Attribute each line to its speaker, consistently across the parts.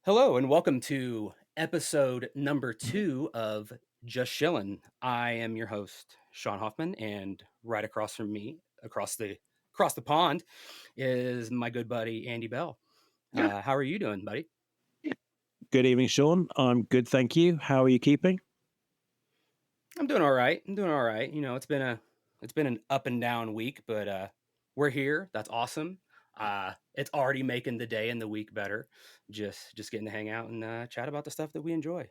Speaker 1: Hello and welcome to episode number 2 of Just Shillin'. I am your host, Shawn Hoffman, and right across from me, across the pond, is my good buddy Andy Bell. How are you doing, buddy?
Speaker 2: Good evening, Shawn. I'm good, thank you. How are you keeping?
Speaker 1: I'm doing all right. I'm doing all right. It's been an up and down week, but we're here. That's awesome. It's already making the day and the week better. Just getting to hang out and chat about the stuff that we enjoy.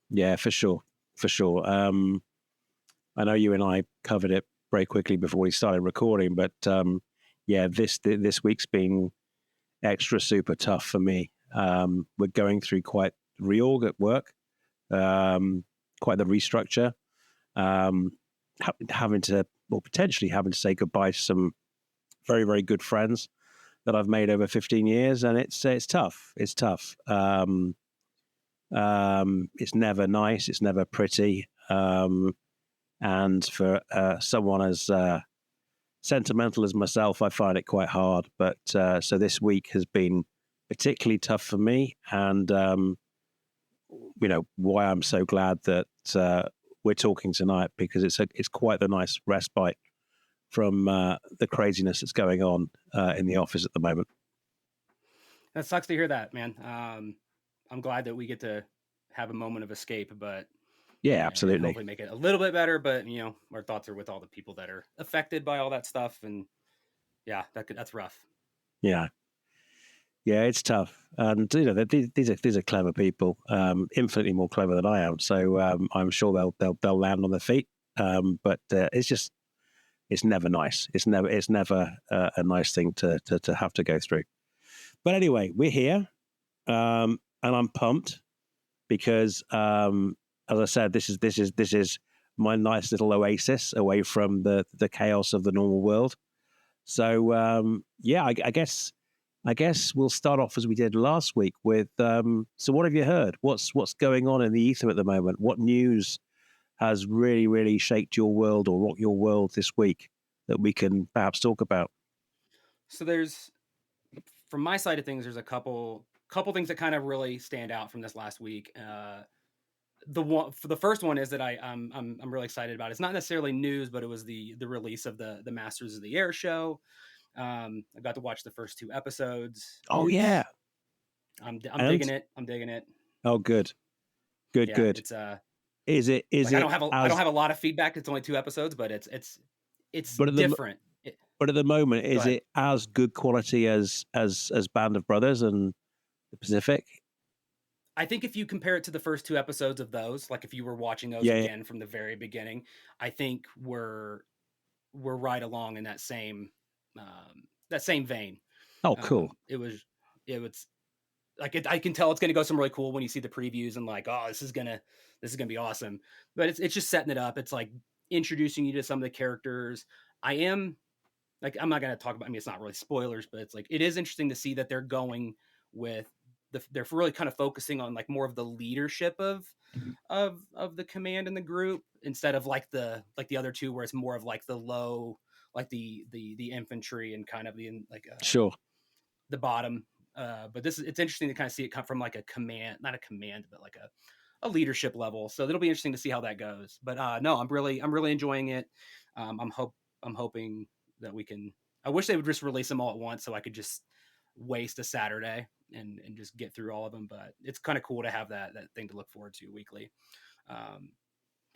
Speaker 2: Yeah, for sure, for sure. I know you and I covered it very quickly before we started recording, but yeah, this week's been extra super tough for me. We're going through quite reorg at work, quite the restructure, um, having to, or potentially having to say goodbye to some very, very good friends that I've made over 15 years, and it's tough. It's tough. It's never nice. It's never pretty. And for someone as sentimental as myself, I find it quite hard. But so this week has been particularly tough for me, and why I'm so glad that we're talking tonight, because it's quite the nice respite from the craziness that's going on in the office at the moment.
Speaker 1: That sucks to hear that, man. I'm glad that we get to have a moment of escape, but
Speaker 2: Yeah,
Speaker 1: and
Speaker 2: absolutely.
Speaker 1: hopefully make it a little bit better. But our thoughts are with all the people that are affected by all that stuff, and yeah, that's rough.
Speaker 2: Yeah. Yeah, it's tough, and these are clever people, infinitely more clever than I am. So I'm sure they'll land on their feet. But it's never nice. It's never a nice thing to have to go through. But anyway, we're here, and I'm pumped because, as I said, this is my nice little oasis away from the chaos of the normal world. So yeah, I guess we'll start off as we did last week with. So, what have you heard? What's going on in the ether at the moment? What news has really shaked your world or rocked your world this week that we can perhaps talk about?
Speaker 1: So there's, from my side of things, there's a couple things that kind of really stand out from this last week. The one for the first one is that I'm really excited about. It's not necessarily news, but it was the release of the Masters of the Air show. I got to watch the first 2 episodes.
Speaker 2: Oh yeah,
Speaker 1: I'm digging
Speaker 2: and
Speaker 1: it. I'm digging it.
Speaker 2: oh good, good,
Speaker 1: Yeah,
Speaker 2: good.
Speaker 1: it's
Speaker 2: Is it
Speaker 1: like
Speaker 2: is it
Speaker 1: I don't
Speaker 2: as
Speaker 1: have a lot of feedback. It's only 2 episodes, but it's
Speaker 2: but at the
Speaker 1: different.
Speaker 2: but at the moment
Speaker 1: Go
Speaker 2: is
Speaker 1: ahead.
Speaker 2: it as good quality as Band of Brothers and the Pacific?
Speaker 1: I think if you compare it to the first 2 episodes of those, like if you were watching those
Speaker 2: Yeah, yeah.
Speaker 1: again from the very beginning, I think we're right along in that same vein.
Speaker 2: Oh, cool.
Speaker 1: It was like I can tell it's going to go somewhere really cool when you see the previews and like, oh, this is gonna be awesome. But it's just setting it up. It's like introducing you to some of the characters. I am like, I'm not going to talk about. I mean, it's not really spoilers, but it's like it is interesting to see that they're going with they're really kind of focusing on like more of the leadership of the command in the group instead of like the other two where it's more of like the low, like the infantry and kind of
Speaker 2: Sure.
Speaker 1: the bottom. But it's interesting to kind of see it come from like a command, not a command, but like a leadership level. So it'll be interesting to see how that goes. But no, I'm really enjoying it. I'm hoping that we can. I wish they would just release them all at once so I could just waste a Saturday and just get through all of them. But it's kind of cool to have that thing to look forward to weekly. Um,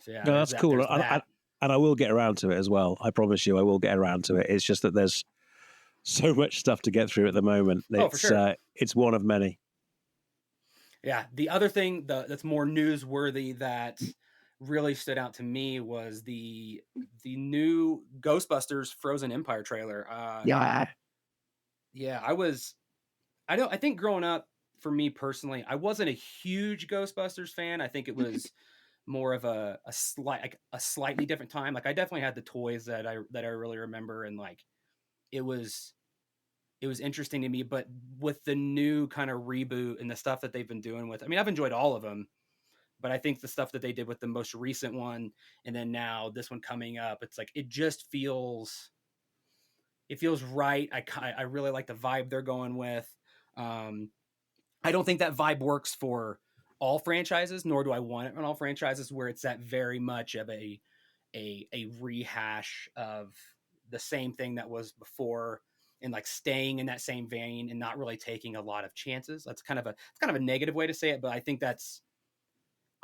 Speaker 1: so yeah,
Speaker 2: No,
Speaker 1: there's
Speaker 2: that's
Speaker 1: that.
Speaker 2: cool.
Speaker 1: There's that.
Speaker 2: And I will get around to it as well. I promise you, I will get around to it. It's just that there's so much stuff to get through at the moment.
Speaker 1: Oh, for sure.
Speaker 2: It's one of many.
Speaker 1: Yeah, the other thing that's more newsworthy that really stood out to me was the new Ghostbusters Frozen Empire trailer.
Speaker 2: Yeah.
Speaker 1: Yeah, I think growing up for me personally, I wasn't a huge Ghostbusters fan. I think it was more of a slightly different time. Like I definitely had the toys that I really remember, and like it was it was interesting to me. But with the new kind of reboot and the stuff that they've been doing with, I mean, I've enjoyed all of them, but I think the stuff that they did with the most recent one, and then now this one coming up, it's like it feels right. I really like the vibe they're going with. Um, I don't think that vibe works for all franchises, nor do I want it on all franchises where it's that very much of a rehash of the same thing that was before, and like staying in that same vein and not really taking a lot of chances. That's kind of a negative way to say it, but I think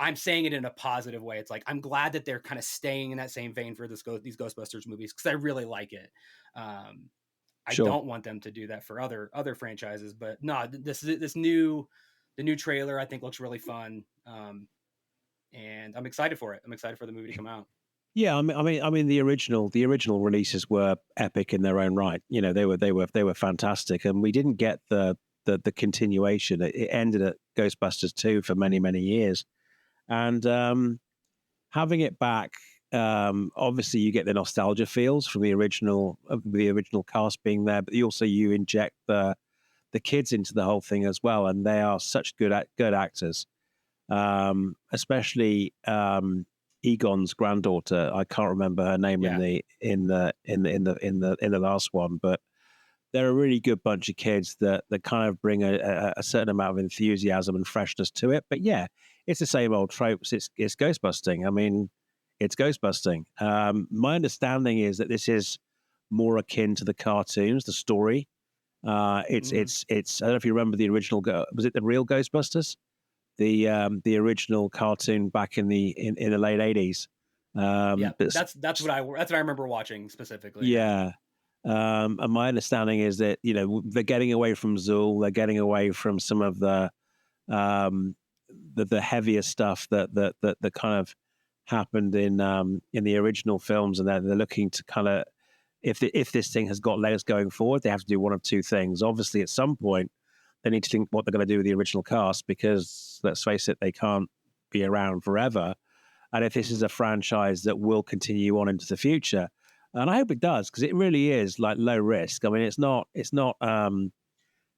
Speaker 1: I'm saying it in a positive way. It's like I'm glad that they're kind of staying in that same vein for these Ghostbusters movies because I really like it. Um, I
Speaker 2: Sure.
Speaker 1: don't want them to do that for other franchises, but no, this new the new trailer I think looks really fun, and I'm excited for it. I'm excited for the movie to come out.
Speaker 2: Yeah, I mean, the original releases were epic in their own right. You know, they were fantastic, and we didn't get the continuation. It ended at Ghostbusters 2 for many many years, and having it back, obviously you get the nostalgia feels from the original cast being there, but you inject the kids into the whole thing as well, and they are such good actors. Especially Egon's granddaughter. I can't remember her name in
Speaker 1: Yeah,
Speaker 2: the last one, but they're a really good bunch of kids that kind of bring a certain amount of enthusiasm and freshness to it. But yeah, it's the same old tropes. It's ghostbusting. I mean, it's ghostbusting. My understanding is that this is more akin to the cartoons, the story.
Speaker 1: hmm
Speaker 2: It's. I don't know if you remember the original. Was it the real Ghostbusters? The original cartoon back in the late 80s.
Speaker 1: yeah.
Speaker 2: But
Speaker 1: That's what I remember watching specifically. Yeah,
Speaker 2: yeah, and my understanding is that they're getting away from Zool, they're getting away from some of um, the heavier stuff that kind of happened in the original films, and they're looking to kind of if this thing has got legs going forward, they have to do one of two things. Obviously, at some point, they need to think what they're going to do with the original cast because let's face it, they can't be around forever. And if this is
Speaker 1: hmm
Speaker 2: a franchise that will continue on into the future, and I hope it does because it really is like low risk. I mean, it's not.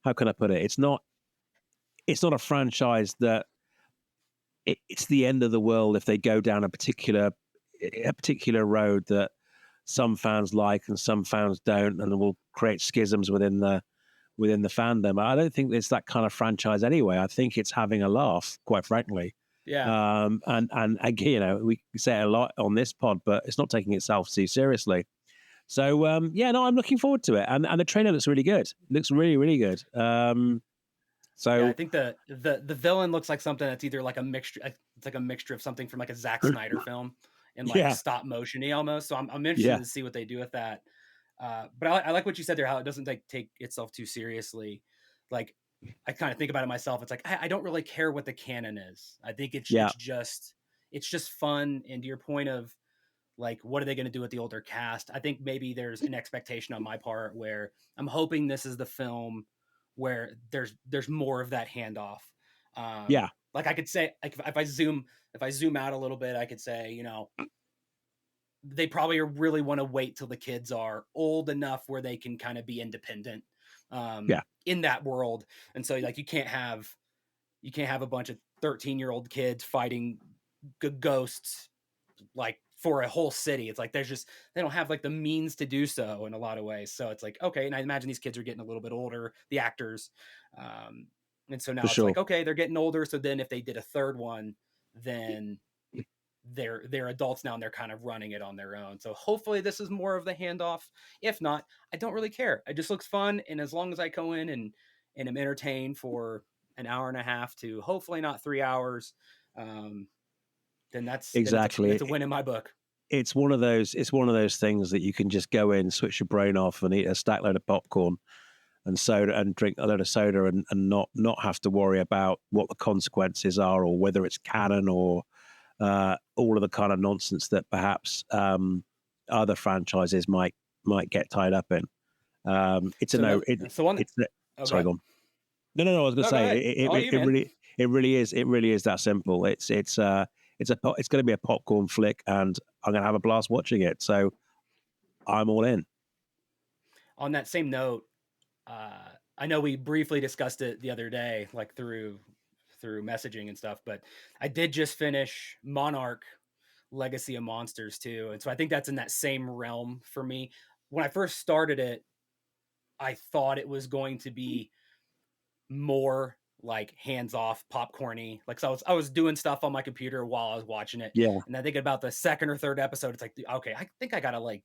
Speaker 2: How can I put it? It's not a franchise that it's the end of the world if they go down a particular road that some fans like and some fans don't, and will create schisms within the fandom. I don't think it's that kind of franchise anyway. I think it's having a laugh, quite frankly.
Speaker 1: yeah,
Speaker 2: And again, we say it a lot on this pod, but it's not taking itself too seriously. So yeah, no, I'm looking forward to it, and the trailer looks really good. It looks really really good.
Speaker 1: yeah. I
Speaker 2: So
Speaker 1: think the villain looks like something that's either like a mixture. It's like a mixture of something from like a Zack Snyder film and like
Speaker 2: yeah,
Speaker 1: stop motiony almost. So I'm interested
Speaker 2: yeah,
Speaker 1: to see what they do with that. But I like what you said there, how it doesn't like take itself too seriously. Like I kind of think about it myself. It's like I don't really care what the canon is. I think
Speaker 2: yeah,
Speaker 1: it's just fun. And to your point of like, what are they going to do with the older cast? I think maybe there's an expectation on my part where I'm hoping this is the film where there's more of that handoff.
Speaker 2: yeah,
Speaker 1: Like I could say, like if I zoom out a little bit, I could say, they probably really want to wait till the kids are old enough where they can kind of be independent
Speaker 2: yeah,
Speaker 1: in that world. And so like you can't have a bunch of 13-year-old kids fighting ghosts like for a whole city. It's like they don't have like the means to do so in a lot of ways. So it's like okay, and I imagine these kids are getting a little bit older, the actors, um, and so
Speaker 2: for
Speaker 1: now it's like
Speaker 2: sure.
Speaker 1: okay, they're getting older. So then if they did a third one, then they're adults now and they're kind of running it on their own. So hopefully this is more of the handoff. If not, I don't really care. It just looks fun, and as long as I go in and am entertained for an hour and a half to hopefully not 3 hours, um, then it's a
Speaker 2: Exactly.
Speaker 1: win in my book.
Speaker 2: It's one of those things that you can just go in, switch your brain off, and eat a stack load of popcorn and soda and drink a load of soda and not have to worry about what the consequences are or whether it's canon or all of the kind of nonsense that perhaps other franchises might get tied up in. It's a
Speaker 1: So
Speaker 2: no.
Speaker 1: another so on oh go
Speaker 2: Sorry,
Speaker 1: ahead.
Speaker 2: go on. No. I was going to
Speaker 1: No, go
Speaker 2: say
Speaker 1: ahead. All you, man.
Speaker 2: it really is that simple. It's going to be a popcorn flick, and I'm going to have a blast watching it. So I'm all in.
Speaker 1: On that same note, I know we briefly discussed it the other day, like through messaging and stuff, but I did just finish Monarch Legacy of Monsters too. And so I think that's in that same realm for me. When I first started it, I thought it was going to be more like hands off, popcorny. Like, so I was doing stuff on my computer while I was watching it,
Speaker 2: Yeah,
Speaker 1: and I think about the second or third episode, it's like, okay, I think I gotta like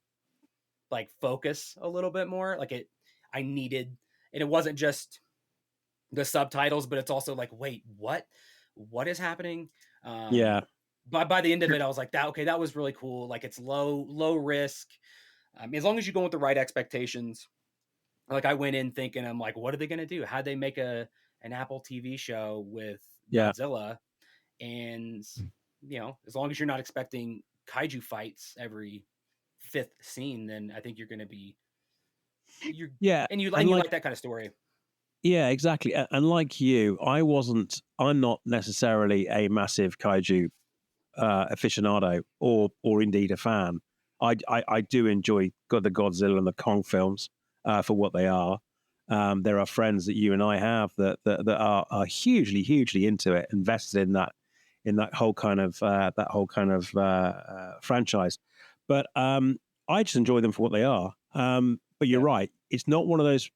Speaker 1: focus a little bit more. Like I needed, and it wasn't just the subtitles, but it's also like, wait, what is happening?
Speaker 2: yeah,
Speaker 1: By the end of it, I was like, that okay, that was really cool. Like it's low risk. As long as you go with the right expectations. Like I went in thinking, I'm like, what are they gonna do? How'd they make an Apple TV show with
Speaker 2: yeah.
Speaker 1: Godzilla? And as long as you're not expecting kaiju fights every fifth scene, then I think you're
Speaker 2: Yeah,
Speaker 1: and
Speaker 2: and
Speaker 1: you
Speaker 2: like
Speaker 1: like that kind of story.
Speaker 2: yeah, exactly. And like you, I'm not necessarily a massive kaiju aficionado or indeed a fan. I do enjoy the Godzilla and the Kong films for what they are. There are friends that you and I have that are hugely into it, invested in that whole kind of franchise. But I just enjoy them for what they are. But you're
Speaker 1: Yeah.
Speaker 2: right; it's not one of those.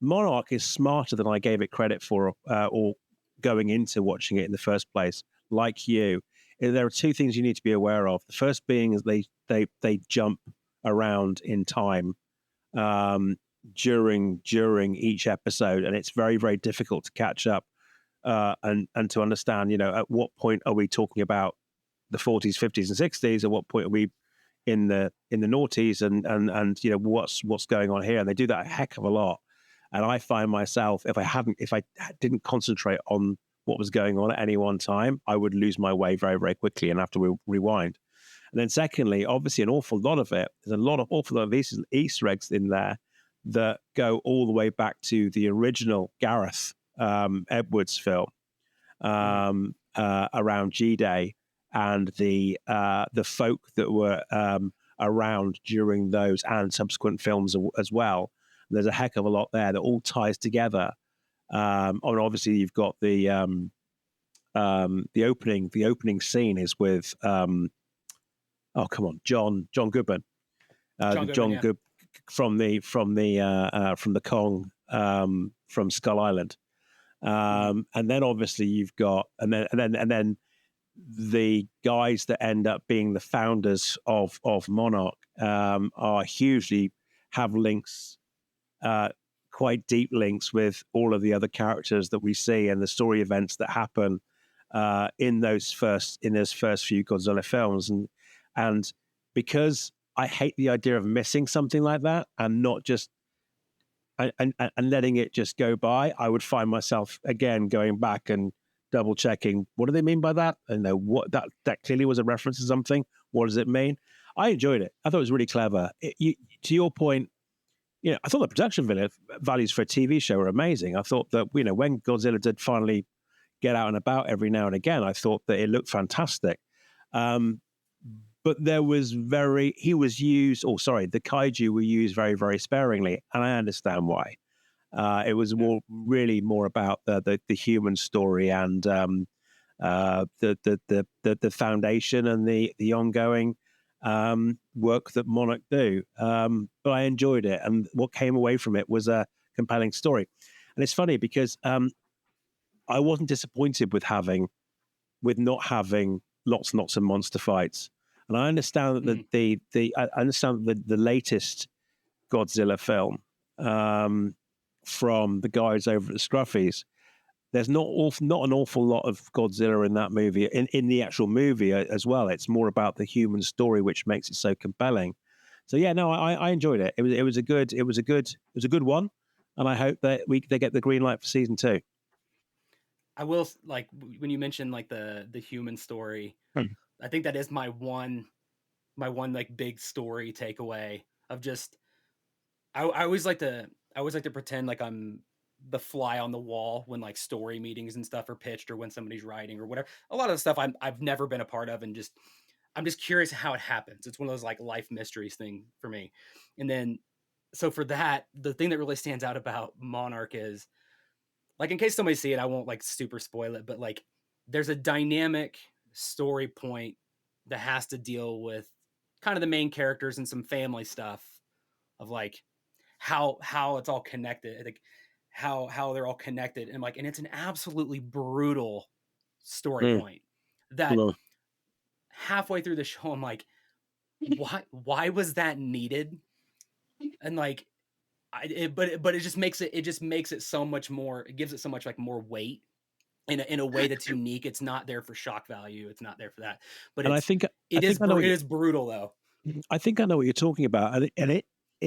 Speaker 2: Monarch is smarter than I gave it credit for, or going into watching it in the first place. Like you, there are two things you need to be aware of. The first being is they jump around in time um, during each episode, and it's very difficult to catch up and to understand. At what point are we talking about the 40s, 50s, and 60s? At what point are we in the noughties and what's going on here? And they do that a heck of a lot. And I find myself, if I didn't concentrate on what was going on at any one time, I would lose my way very quickly and have to rewind. And then secondly, obviously an awful lot of it, there's awful lot of Easter eggs in there that go all the way back to the original Gareth Edwards film
Speaker 1: Mhm.
Speaker 2: around G-Day and the folk that were around during those and subsequent films as well. There's a heck of a lot there that all ties together. And obviously you've got the opening scene is with oh come on, John Goodman,
Speaker 1: John
Speaker 2: the
Speaker 1: Goodman,
Speaker 2: John
Speaker 1: yeah.
Speaker 2: Good from the Kong from Skull Island.
Speaker 1: Mhm.
Speaker 2: And then obviously you've got and then the guys that end up being the founders of Monarch are hugely have links, uh, quite deep links with all of the other characters that we see and the story events that happen in those first few Godzilla films, and because I hate the idea of missing something like that and not just and letting it just go by, I would find myself again going back and double checking what do they mean by that, and what that clearly was a reference to something. What does it mean? I enjoyed it. I thought it was really clever. To your point, I thought the production values for a TV show were amazing. I thought that when Godzilla did finally get out and about every now and again, I thought that it looked fantastic. Um, but he was used, the kaiju were used very sparingly, and I understand why. It was
Speaker 1: Yeah.
Speaker 2: really more about the human story and the foundation and the ongoing work that Monarch do. But I enjoyed it, and what came away from it was a compelling story. And it's funny because I wasn't disappointed with not having lots and lots of monster fights. And I understand that
Speaker 1: Mhm.
Speaker 2: I understand that the latest Godzilla film from the guys over at Scruffy's, there's not an awful lot of Godzilla in that movie, in the actual movie as well. It's more about the human story, which makes it so compelling. So yeah, no, I enjoyed it. It was a good one, and I hope that they get the green light for season two.
Speaker 1: I will like when you mentioned like the human story,
Speaker 2: Hmm.
Speaker 1: I think that is my one like big story takeaway of just I always like to pretend like I'm the fly on the wall when like story meetings and stuff are pitched or when somebody's writing or whatever. A lot of the stuff I've never been a part of, and just I'm just curious how it happens. It's one of those like life mysteries thing for me. And then so for that, the thing that really stands out about Monarch is like, in case somebody see it, I won't like super spoil it, but like there's a dynamic story point that has to deal with kind of the main characters and some family stuff of like how it's all connected, like how they're all connected, and like, and it's an absolutely brutal story
Speaker 2: Mm.
Speaker 1: point that
Speaker 2: Well,
Speaker 1: halfway through the show I'm like, why was that needed? And like, but it just makes it so much more. It gives it so much like more weight in a way that's unique. It's not there for shock value. It's not there for that. But
Speaker 2: and I think I know what
Speaker 1: it
Speaker 2: you,
Speaker 1: is brutal though.
Speaker 2: I think I know what you're talking about, and it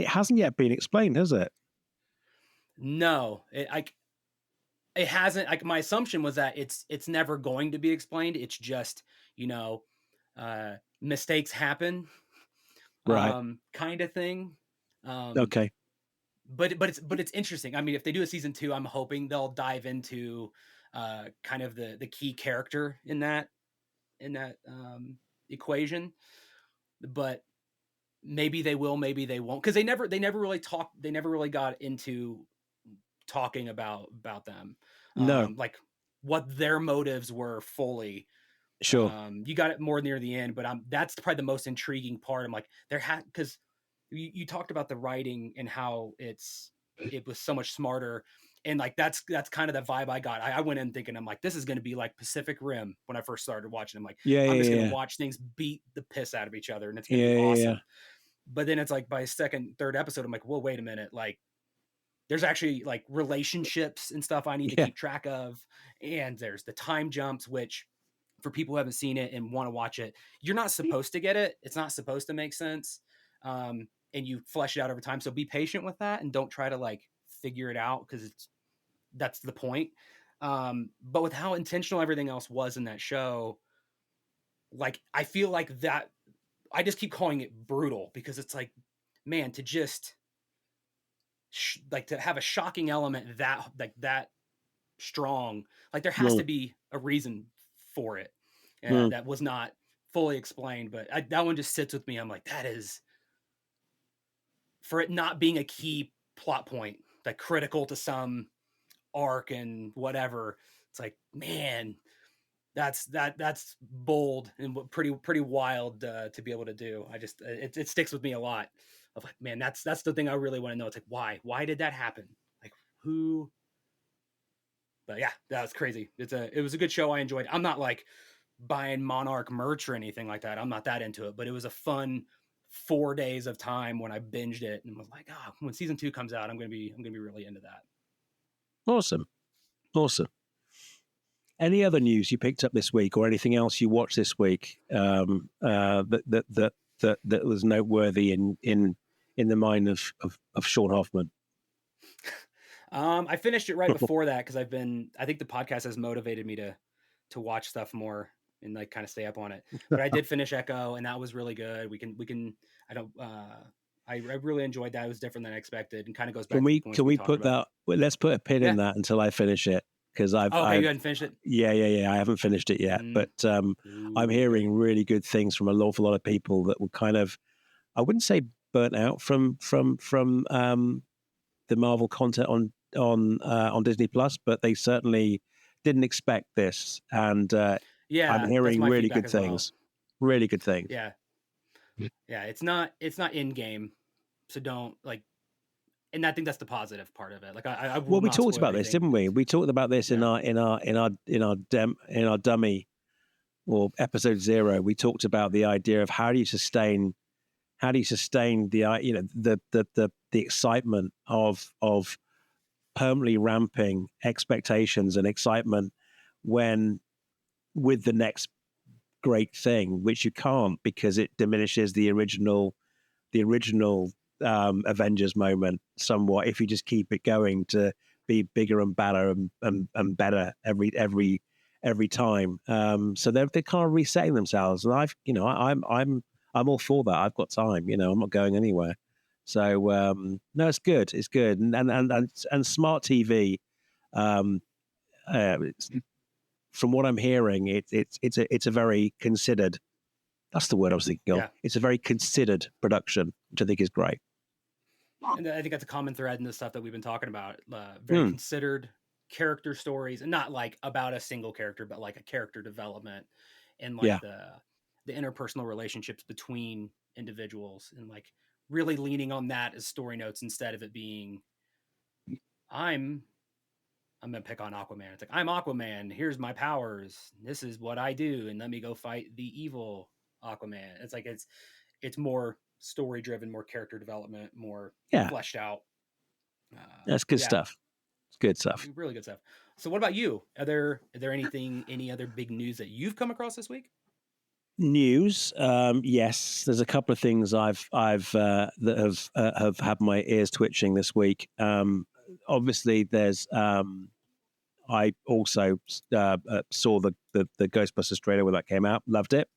Speaker 2: hasn't yet been explained, has it?
Speaker 1: No, it hasn't. Like my assumption was that it's never going to be explained. It's just, you know, mistakes happen,
Speaker 2: Right.
Speaker 1: kind of thing. Um,
Speaker 2: Okay.
Speaker 1: but it's interesting. I mean, if they do a season two, I'm hoping they'll dive into kind of the key character in that equation. But maybe they will, maybe they won't, because they never really talked. They never really got into talking about them,
Speaker 2: No.
Speaker 1: like what their motives were fully.
Speaker 2: Sure.
Speaker 1: You got it more near the end, but that's probably the most intriguing part. I'm like, because you talked about the writing and how it was so much smarter, and like that's kind of the vibe I got. I went in thinking, I'm like, this is going to be like Pacific Rim when I first started watching. I'm like,
Speaker 2: Yeah.
Speaker 1: I'm
Speaker 2: Yeah.
Speaker 1: just going to
Speaker 2: Yeah.
Speaker 1: watch things beat the piss out of each other, and it's going to
Speaker 2: Yeah.
Speaker 1: be
Speaker 2: Yeah. Yeah.
Speaker 1: awesome. But then it's like by second, third episode, I'm like, well, wait a minute, like there's actually like relationships and stuff I need to
Speaker 2: Yeah.
Speaker 1: keep track of, and there's the time jumps, which for people who haven't seen it and want to watch it, you're not supposed to get it. It's not supposed to make sense. And you flesh it out over time. So be patient with that and don't try to like figure it out, because that's the point. But with how intentional everything else was in that show, like I feel like that I just keep calling it brutal because it's like, man, to just like to have a shocking element that like that strong, like there has
Speaker 2: Mm.
Speaker 1: to be a reason for it
Speaker 2: Mm.
Speaker 1: that was not fully explained. But that one just sits with me. I'm like, that is, for it not being a key plot point, like critical to some arc and whatever. It's like, man, that's bold and pretty wild to be able to do. I just it sticks with me a lot. Of like, man, that's the thing I really want to know. It's like, why did that happen? Like who? But yeah, that was crazy. It was a good show. I enjoyed. I'm not like buying Monarch merch or anything like that. I'm not that into it, but it was a fun 4 days of time when I binged it and was like, when season two comes out, I'm gonna be really into that.
Speaker 2: Awesome. Awesome. Any other news you picked up this week, or anything else you watched this week that was noteworthy in the mind of Shawn Hoffman?
Speaker 1: I finished it right before that because I think the podcast has motivated me to watch stuff more and like kind of stay up on it. But I did finish Echo, and that was really good. We can I don't I really enjoyed that. It was different than I expected, and kind of goes back to the points
Speaker 2: Can
Speaker 1: we
Speaker 2: we
Speaker 1: talked
Speaker 2: put
Speaker 1: about.
Speaker 2: that? Well, let's put a pin
Speaker 1: Yeah.
Speaker 2: in that until I finish it, because
Speaker 1: Oh, okay, you hadn't finished it.
Speaker 2: yeah, I haven't finished it yet,
Speaker 1: Mm.
Speaker 2: but I'm
Speaker 1: Ooh, okay.
Speaker 2: hearing really good things from an awful lot of people that were kind of, I wouldn't say burnt out from the Marvel content on Disney Plus, but they certainly didn't expect this, and I'm
Speaker 1: Yeah, that's
Speaker 2: hearing
Speaker 1: my
Speaker 2: really
Speaker 1: feedback
Speaker 2: good
Speaker 1: as well.
Speaker 2: things, really good things.
Speaker 1: Yeah, yeah. It's not in game, so don't like. And I think that's the positive part of it. Like I will
Speaker 2: Well, we
Speaker 1: not
Speaker 2: talked
Speaker 1: spoil
Speaker 2: about this,
Speaker 1: anything.
Speaker 2: didn't we? We talked about this
Speaker 1: Yeah.
Speaker 2: in our dummy or episode 0. We talked about the idea of how do you sustain the excitement of permanently ramping expectations and excitement when with the next great thing, which you can't because it diminishes the original Avengers moment somewhat if you just keep it going to be bigger and better and better every time. So they're kind of resetting themselves, and I'm all for that. I've got time. I'm not going anywhere. So no, it's good. It's good, and smart TV. Um, from what I'm hearing, it's a very considered. That's the word I was thinking of.
Speaker 1: Yeah.
Speaker 2: It's a very considered production, which I think is great.
Speaker 1: And I think that's a common thread in the stuff that we've been talking about. Very
Speaker 2: Mm,
Speaker 1: considered character stories, and not like about a single character, but like a character development and like
Speaker 2: yeah,
Speaker 1: the interpersonal relationships between individuals, and like really leaning on that as story notes instead of it being I'm I'm gonna pick on Aquaman. It's like, I'm Aquaman. Here's my powers. This is what I do, and let me go fight the evil Aquaman. It's like it's more story driven, more character development, more
Speaker 2: Yeah,
Speaker 1: fleshed out.
Speaker 2: that's good
Speaker 1: Yeah,
Speaker 2: stuff. It's good stuff.
Speaker 1: really good stuff. So, what about you? Are there any other big news that you've come across this week?
Speaker 2: News, yes. There's a couple of things I've that have had my ears twitching this week. Obviously, there's I also saw the Ghostbusters trailer when that came out. Loved it.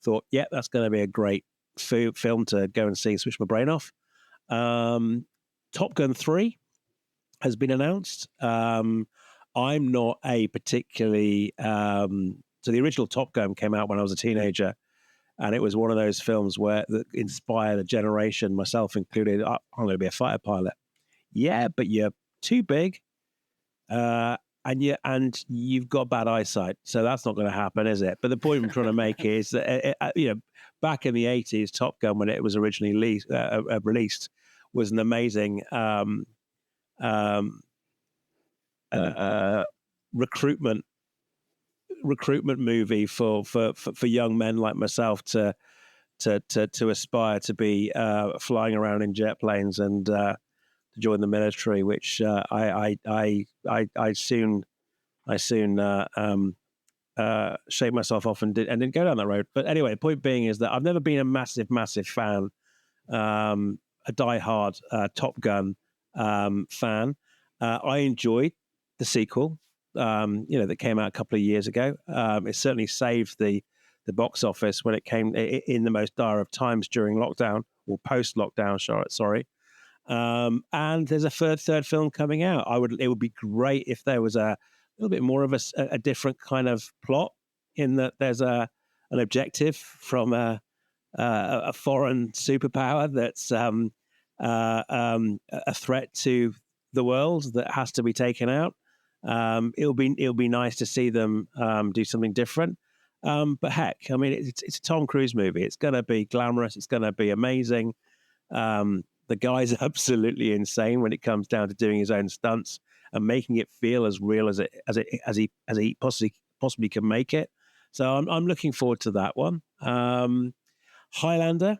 Speaker 2: Thought, yeah, that's going to be a great film to go and see. Switch my brain off. Top Gun 3 has been announced. I'm not a particularly so the original Top Gun came out when I was a teenager, and it was one of those films where that inspired a generation, myself included. I'm going to be a fighter pilot. Yeah, but you're too big, and you've got bad eyesight, so that's not going to happen, is it? But the point I'm trying to make is that back in the '80s, Top Gun, when it was originally released, was an amazing um, recruitment movie for young men like myself to aspire to be flying around in jet planes and to join the military, which I soon shaped myself off and didn't go down that road. But anyway, the point being is that I've never been a massive fan, a diehard Top Gun fan. I enjoyed the sequel, that came out a couple of years ago. It certainly saved the box office when it came in the most dire of times during lockdown or post lockdown. Sorry. And there's a third film coming out. It would be great if there was a little bit more of a different kind of plot, in that there's an objective from a foreign superpower that's a threat to the world that has to be taken out. It'll be nice to see them do something different. But heck, I mean, it's a Tom Cruise movie. It's going to be glamorous. It's going to be amazing. The guy's absolutely insane when it comes down to doing his own stunts and making it feel as real as he possibly can make it. So I'm looking forward to that one. Highlander,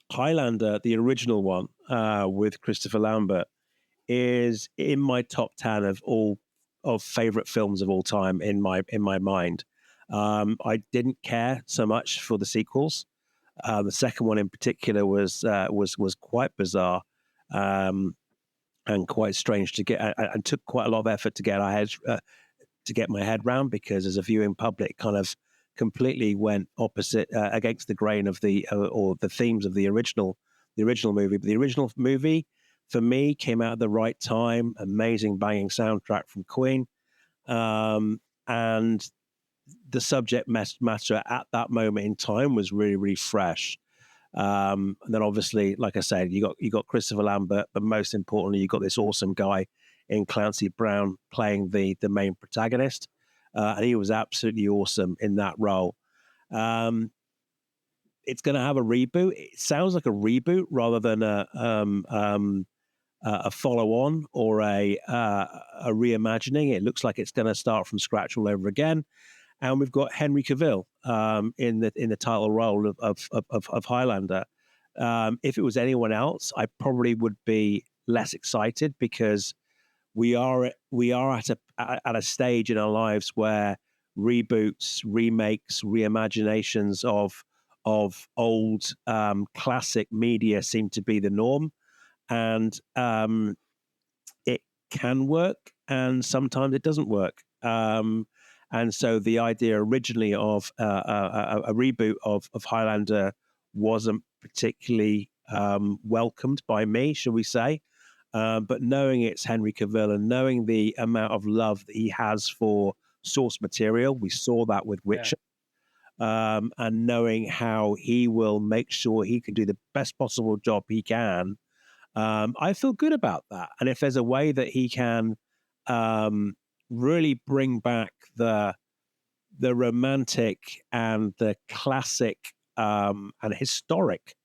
Speaker 2: the original one with Christopher Lambert, is in my top 10 of favorite films of all time in my mind. I didn't care so much for the sequels. The second one in particular was quite bizarre and quite strange to get, and took quite a lot of effort to get my head round, because as a viewing public, kind of completely went opposite against the grain of or the themes of the original movie. But the original movie, for me, came out at the right time. Amazing banging soundtrack from Queen, and the subject matter at that moment in time was really, really fresh. And then obviously, like I said, you got Christopher Lambert, but most importantly, you got this awesome guy in Clancy Brown playing the main protagonist, and he was absolutely awesome in that role. It's going to have a reboot. It sounds like a reboot rather than a follow-on or a reimagining. It looks like it's going to start from scratch all over again. And we've got Henry Cavill in the title role of Highlander. If it was anyone else, I probably would be less excited, because we are at a stage in our lives where reboots, remakes, reimaginations of old classic media seem to be the norm, and it can work, and sometimes it doesn't work. And so the idea originally of a reboot of Highlander wasn't particularly welcomed by me, shall we say. But knowing it's Henry Cavill and knowing the amount of love that he has for source material, we saw that with
Speaker 1: Yeah.
Speaker 2: Witcher, and knowing how he will make sure he can do the best possible job he can, I feel good about that. And if there's a way that he can really bring back the romantic and the classic and historic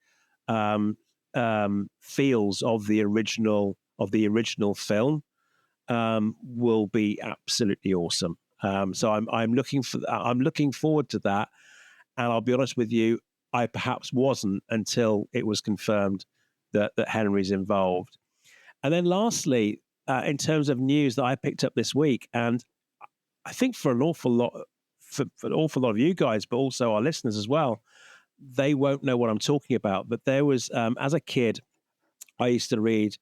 Speaker 2: feels of the original film, will be absolutely awesome. So I'm looking forward to that. And I'll be honest with you, I perhaps wasn't until it was confirmed that Henry's involved. And then lastly, in terms of news that I picked up this week, and I think for an awful lot for an awful lot of you guys, but also our listeners as well, they won't know what I'm talking about. But there was, as a kid, I used to read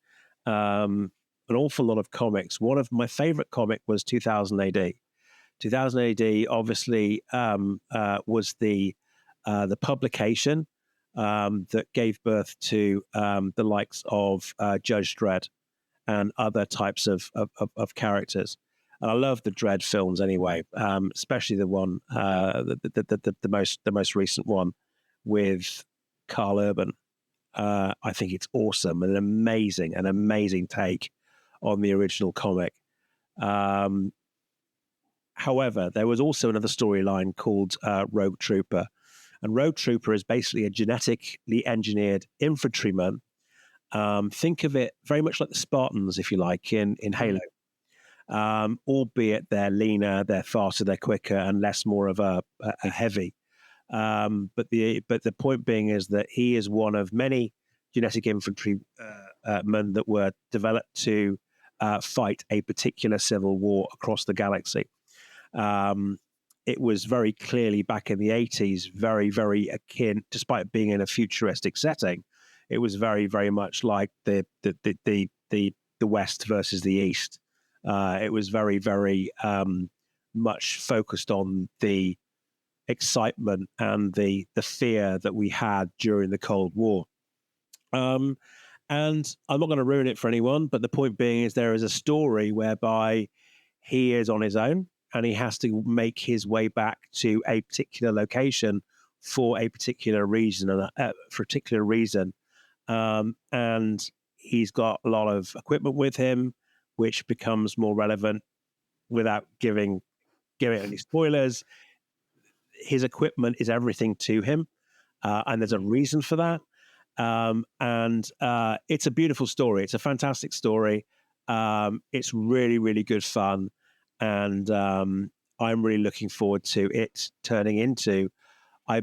Speaker 2: an awful lot of comics. One of my favorite comic was 2000 AD. 2000 AD obviously was the publication that gave birth to the likes of Judge Dredd and other types of characters. And I love the Dredd films anyway, especially the one, the most recent one with Carl Urban. I think it's awesome, an amazing take on the original comic. However, there was also another storyline called Rogue Trooper, and Rogue Trooper is basically a genetically engineered infantryman. Think of it very much like the Spartans, if you like, in Halo. Albeit they're leaner, they're faster, they're quicker, and less more of a heavy. But the point being is that he is one of many genetic infantry men that were developed to fight a particular civil war across the galaxy. It was very clearly back in the 80s, very, very akin, despite being in a futuristic setting, it was very, very much like the West versus the East. It was very, very much focused on the excitement and the fear that we had during the Cold War. And I'm not going to ruin it for anyone, but the point being is there is a story whereby he is on his own and he has to make his way back to a particular location for a particular reason, and he's got a lot of equipment with him, which becomes more relevant without giving any spoilers. His equipment is everything to him, and there's a reason for that. And it's a beautiful story. It's a fantastic story. It's really, really good fun. And I'm really looking forward to it turning into, I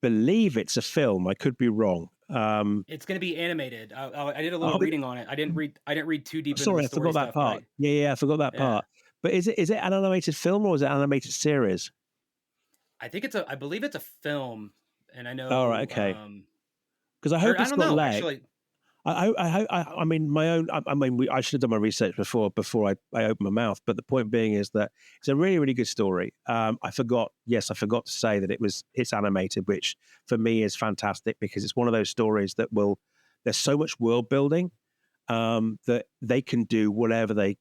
Speaker 2: believe it's a film. I could be wrong.
Speaker 1: It's going to be animated. I did a little reading on it. I didn't read too deep into the
Speaker 2: Sorry, I
Speaker 1: story
Speaker 2: forgot that
Speaker 1: stuff, but
Speaker 2: part. Yeah, I forgot that
Speaker 1: yeah,
Speaker 2: part. But is it an animated film or is it an animated series?
Speaker 1: I believe it's a film, and I
Speaker 2: All right,
Speaker 1: know,
Speaker 2: okay. Because I
Speaker 1: or
Speaker 2: hope
Speaker 1: I
Speaker 2: it's
Speaker 1: don't
Speaker 2: got
Speaker 1: know
Speaker 2: legs.
Speaker 1: actually.
Speaker 2: I mean, my own. I mean, I should have done my research before I opened my mouth. But the point being is that it's a really, really good story. I forgot. Yes, I forgot to say that it's animated, which for me is fantastic because it's one of those stories that will. There's so much world building that they can do whatever they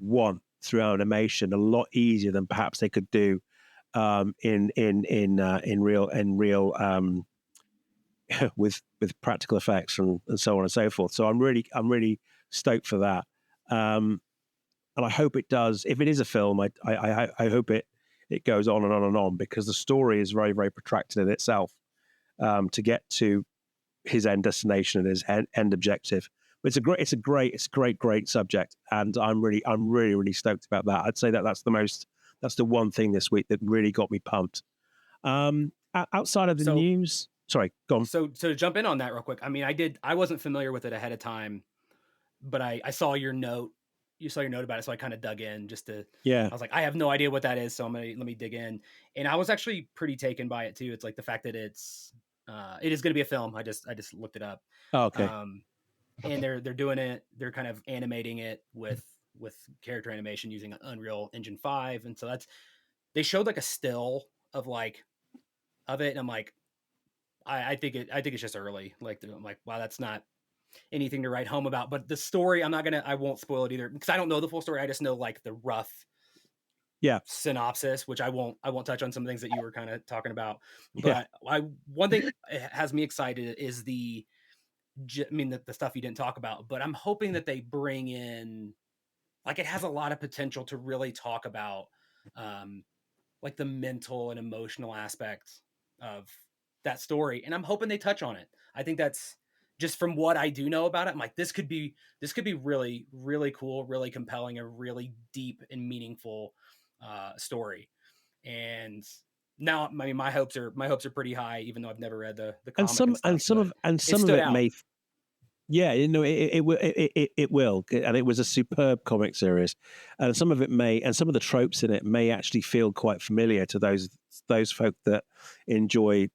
Speaker 2: want through animation a lot easier than perhaps they could do in real with practical effects and so on and so forth. So I'm really stoked for that, and I hope it does. If it is a film, I hope it goes on and on and on because the story is very, very protracted in itself to get to his end destination and his end objective. But it's a great subject, and I'm really stoked about that. I'd say that's the one thing this week that really got me pumped. Outside of the
Speaker 1: So
Speaker 2: news, sorry, go on.
Speaker 1: to jump in on that real quick. I mean, I wasn't familiar with it ahead of time, but I saw your note. You saw your note about it, so I kind of dug in just to.
Speaker 2: Yeah.
Speaker 1: I was like, I have no idea what that is, so let me dig in. And I was actually pretty taken by it too. It's like the fact that it is going to be a film. I just looked it up.
Speaker 2: Oh, okay.
Speaker 1: And they're doing it. They're kind of animating it with character animation using Unreal Engine 5, and so they showed like a still of it, and I'm like, I think it's just early. Like I'm like, wow, that's not anything to write home about. But the story, I won't spoil it either because I don't know the full story. I just know like the rough synopsis, which I won't touch on some things that you were kind of talking about. But one thing has me excited is the stuff you didn't talk about. But I'm hoping that they bring in, like, it has a lot of potential to really talk about like the mental and emotional aspects of that story, and I'm hoping they touch on it. I think that's just from what I do know about it, I'm like, this could be really, really cool, really compelling, a really deep and meaningful story. And now, I mean, my hopes are pretty high, even though I've never read the
Speaker 2: And
Speaker 1: comic and stuff. But it
Speaker 2: some of
Speaker 1: stood
Speaker 2: it
Speaker 1: out.
Speaker 2: may, yeah, it will, and it was a superb comic series, and some of it may, and some of the tropes in it may actually feel quite familiar to those folk that enjoy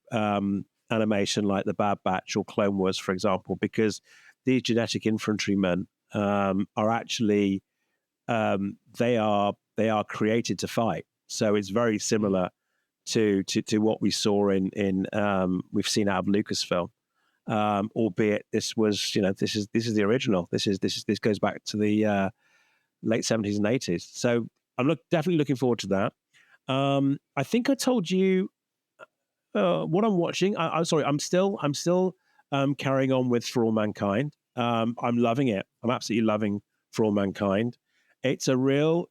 Speaker 2: animation like the Bad Batch or Clone Wars, for example, because these genetic infantrymen are actually they are created to fight, so it's very
Speaker 1: Mhm.
Speaker 2: similar to what we saw in we've seen out of Lucasfilm, albeit this was, this is the original. This goes back to the late 70s and 80s. So definitely looking forward to that. I think I told you what I'm watching. I'm sorry, I'm still carrying on with For All Mankind. I'm loving it. I'm absolutely loving For All Mankind. It's a real.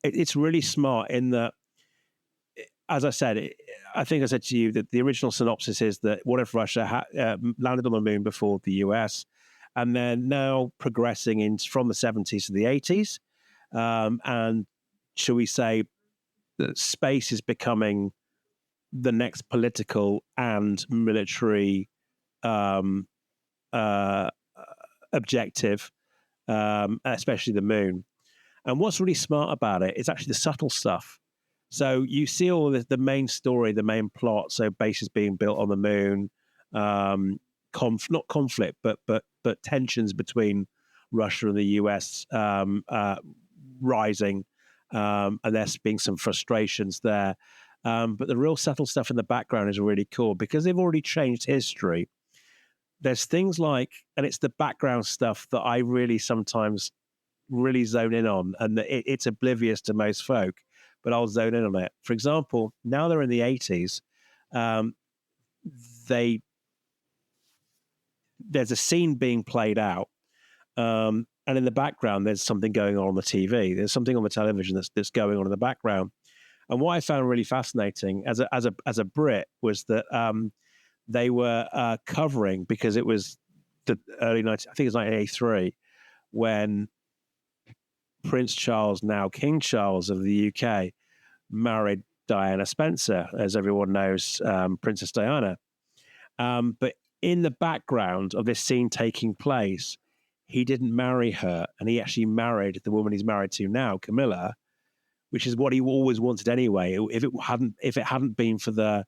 Speaker 2: It's really smart in that, as I said, I think I said to you that the original synopsis is that what if Russia landed on the moon before the US, and they're now progressing from the 70s to the 80s, and shall we say that space is becoming the next political and military um, uh, objective, especially the moon. And what's really smart about it is actually the subtle stuff. So you see all the main story, the main plot. So bases being built on the moon, not conflict, but tensions between Russia and the US rising, and there's being some frustrations there. But the real subtle stuff in the background is really cool because they've already changed history. There's things like, and it's the background stuff that I really sometimes really zone in on, and it's oblivious to most folk, but I'll zone in on it. For example, now they're in the 80s. Um, they There's a scene being played out, and in the background there's something going on the TV. There's something on the television that's going on in the background. And what I found really fascinating as a Brit was that they were covering, because it was the early 90s, I think it was 1983, when Prince Charles, now King Charles of the UK, married Diana Spencer, as everyone knows, Princess Diana. But in the background of this scene taking place, he didn't marry her, and he actually married the woman he's married to now, Camilla, which is what he always wanted anyway. If it hadn't been for the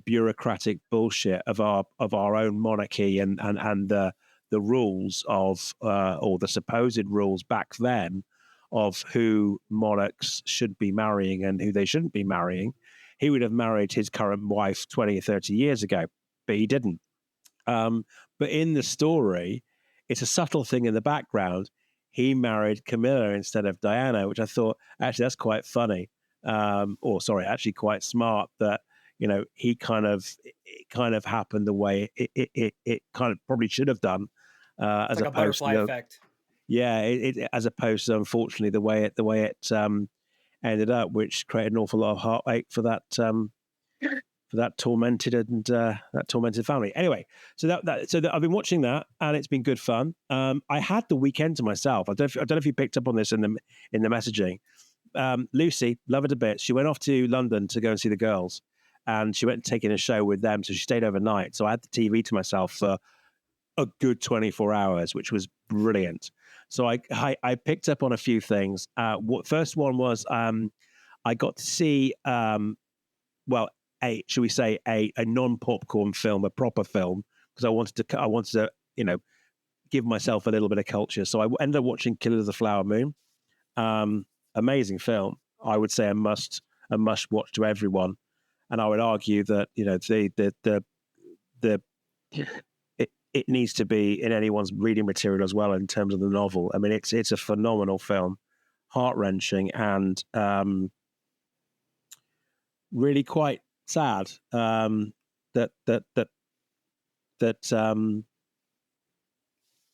Speaker 2: bureaucratic bullshit of our own monarchy and the rules of or the supposed rules back then of who monarchs should be marrying and who they shouldn't be marrying, he would have married his current wife 20 or 30 years ago, but he didn't. But in the story, it's a subtle thing in the background. He married Camilla instead of Diana, which I thought actually that's quite funny, or sorry, actually quite smart. That he it kind of happened the way it kind of probably should have done,
Speaker 1: It's
Speaker 2: as
Speaker 1: like a
Speaker 2: opposed to
Speaker 1: butterfly effect.
Speaker 2: yeah, as opposed to unfortunately the way it ended up, which created an awful lot of heartache for that tormented that tormented family. Anyway, so I've been watching that, and it's been good fun. I had the weekend to myself. I don't know if you picked up on this in the messaging. Lucy, love her to bits. She went off to London to go and see the girls, and she went taking a show with them. So she stayed overnight. So I had the TV to myself for a good 24 hours, which was brilliant. So I picked up on a few things. First one was I got to see well, should we say a non-popcorn film, a proper film, because I wanted to give myself a little bit of culture. So I ended up watching Killer of the Flower Moon. Amazing film. I would say a must watch to everyone. And I would argue that the it needs to be in anyone's reading material as well in terms of the novel. I mean, it's a phenomenal film, heart wrenching, and really quite sad that that that that
Speaker 1: The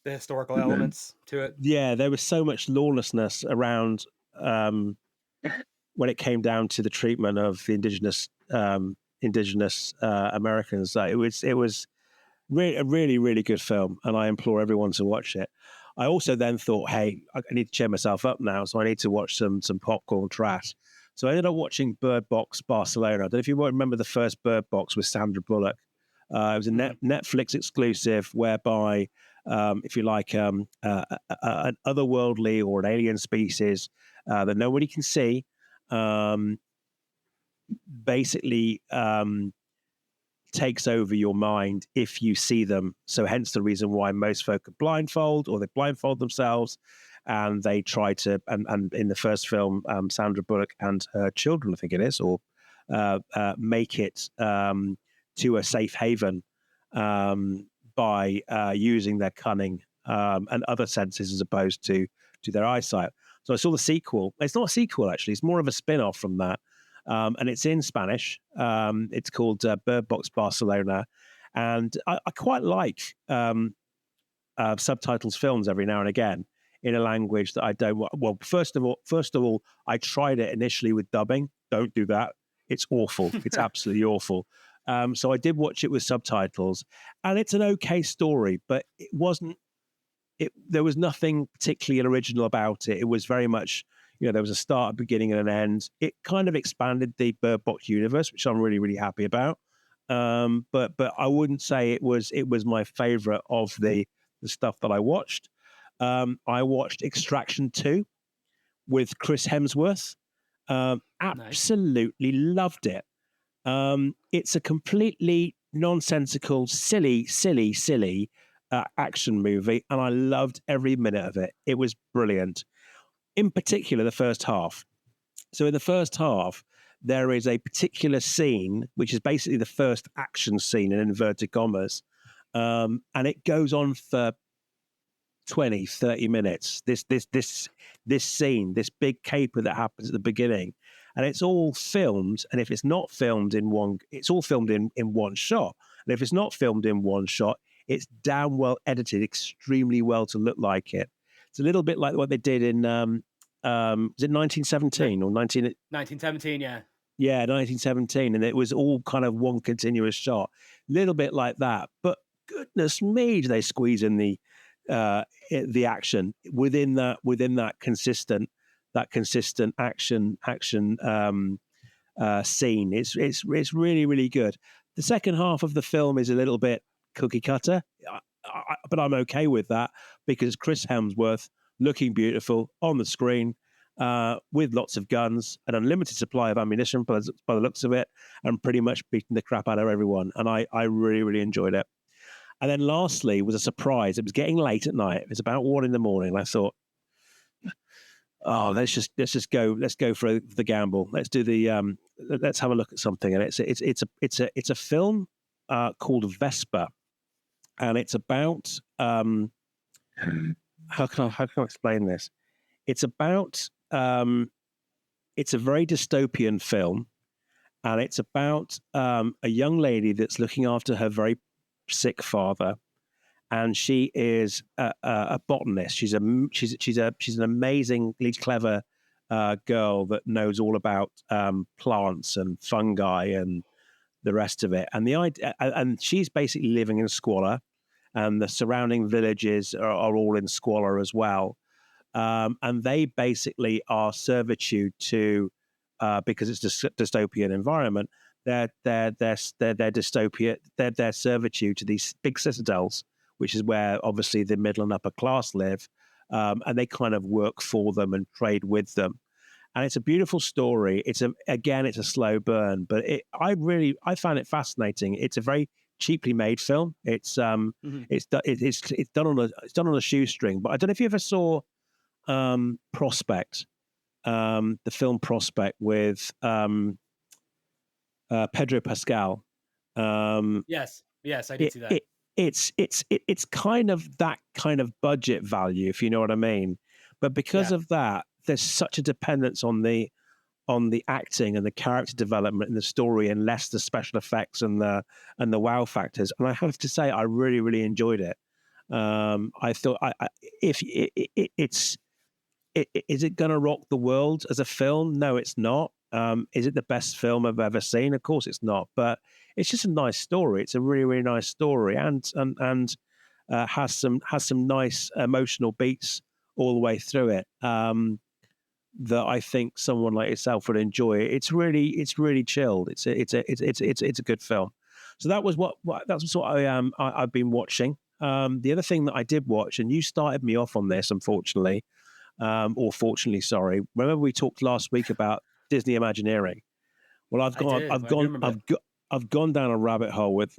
Speaker 1: historical elements to it.
Speaker 2: yeah, there was so much lawlessness around um, when it came down to the treatment of the indigenous Americans. It was A really, really good film, and I implore everyone to watch it. I also then thought, hey, I need to cheer myself up now, so I need to watch some popcorn trash. So I ended up watching Bird Box Barcelona. I don't know if you remember the first Bird Box with Sandra Bullock. It was a
Speaker 1: Mhm.
Speaker 2: Netflix exclusive, whereby, if you like, an otherworldly or an alien species that nobody can see, um, basically. Takes over your mind if you see them. So hence the reason why most folk are blindfold, or they blindfold themselves, and they try to. And in the first film, Sandra Bullock and her children, I think it is, or make it to a safe haven by using their cunning and other senses as opposed to their eyesight. So I saw the sequel. It's not a sequel actually; it's more of a spin-off from that. And it's in Spanish. It's called Bird Box Barcelona, and I quite like subtitles films every now and again in a language that I don't. Well, first of all, I tried it initially with dubbing. Don't do that. It's awful. It's absolutely awful. So I did watch it with subtitles, and it's an okay story, but it wasn't. There was nothing particularly original about it. It was very much, there was a start, a beginning, and an end. It kind of expanded the Bird Box universe, which I'm really, really happy about. But I wouldn't say it was my favorite of the stuff that I watched. I watched Extraction 2 with Chris Hemsworth.
Speaker 1: Nice.
Speaker 2: Absolutely loved it. It's a completely nonsensical, silly action movie, and I loved every minute of it. It was brilliant. In particular, the first half. So in the first half, there is a particular scene, which is basically the first action scene in inverted commas, and it goes on for 20, 30 minutes. This scene, this big caper that happens at the beginning, and it's all filmed. And if it's not filmed in one, it's all filmed in one shot. And if it's not filmed in one shot, it's damn well edited, extremely well to look like it. It's a little bit like what they did in is it
Speaker 1: Ni
Speaker 2: 1917 or
Speaker 1: 1917, yeah.
Speaker 2: yeah, 1917, and it was all kind of one continuous shot, little bit like that. But goodness me, do they squeeze in the action within that consistent action scene. It's really, really good. The second half of the film is a little bit cookie cutter, but I'm okay with that because Chris Hemsworth looking beautiful on the screen, with lots of guns, an unlimited supply of ammunition by the looks of it, and pretty much beating the crap out of everyone. And I really, really enjoyed it. And then lastly was a surprise. It was getting late at night. It was about 1 a.m. And I thought, oh, let's go for the gamble. Let's have a look at something. And it's a film called Vesper, and it's about how can I explain this? It's about it's a very dystopian film, and it's about a young lady that's looking after her very sick father, and she is a botanist. She's an amazingly clever girl that knows all about plants and fungi and the rest of it. And the idea, and she's basically living in squalor, and the surrounding villages are all in squalor as well. And they basically are servitude to, because it's a dystopian environment. They're dystopia. They're servitude to these big citadels, which is where obviously the middle and upper class live, and they kind of work for them and trade with them. And it's a beautiful story. It's a slow burn, but I found it fascinating. It's a very cheaply made film.
Speaker 1: Mhm.
Speaker 2: It's done on a shoestring. But I don't know if you ever saw Prospect, the film Prospect with Pedro Pascal. Um,
Speaker 1: Yes. Yes, I did
Speaker 2: it,
Speaker 1: see that.
Speaker 2: it it's kind of that kind of budget value, if you know what I mean. But because
Speaker 1: Yeah.
Speaker 2: of that, there's such a dependence on the acting and the character development and the story, and less the special effects and the wow factors. And I have to say, I really, really enjoyed it. I thought if Is it going to rock the world as a film? No, it's not. Is it the best film I've ever seen? Of course, it's not. But it's just a nice story. It's a really, really nice story, and has some nice emotional beats all the way through it. That I think someone like yourself would enjoy. It's really chilled. It's a good film. So that was that's what I've been watching. The other thing that I did watch, and you started me off on this, unfortunately, or fortunately, sorry. Remember we talked last week about Disney Imagineering. Well,
Speaker 1: I did. I do remember that.
Speaker 2: I've gone down a rabbit hole with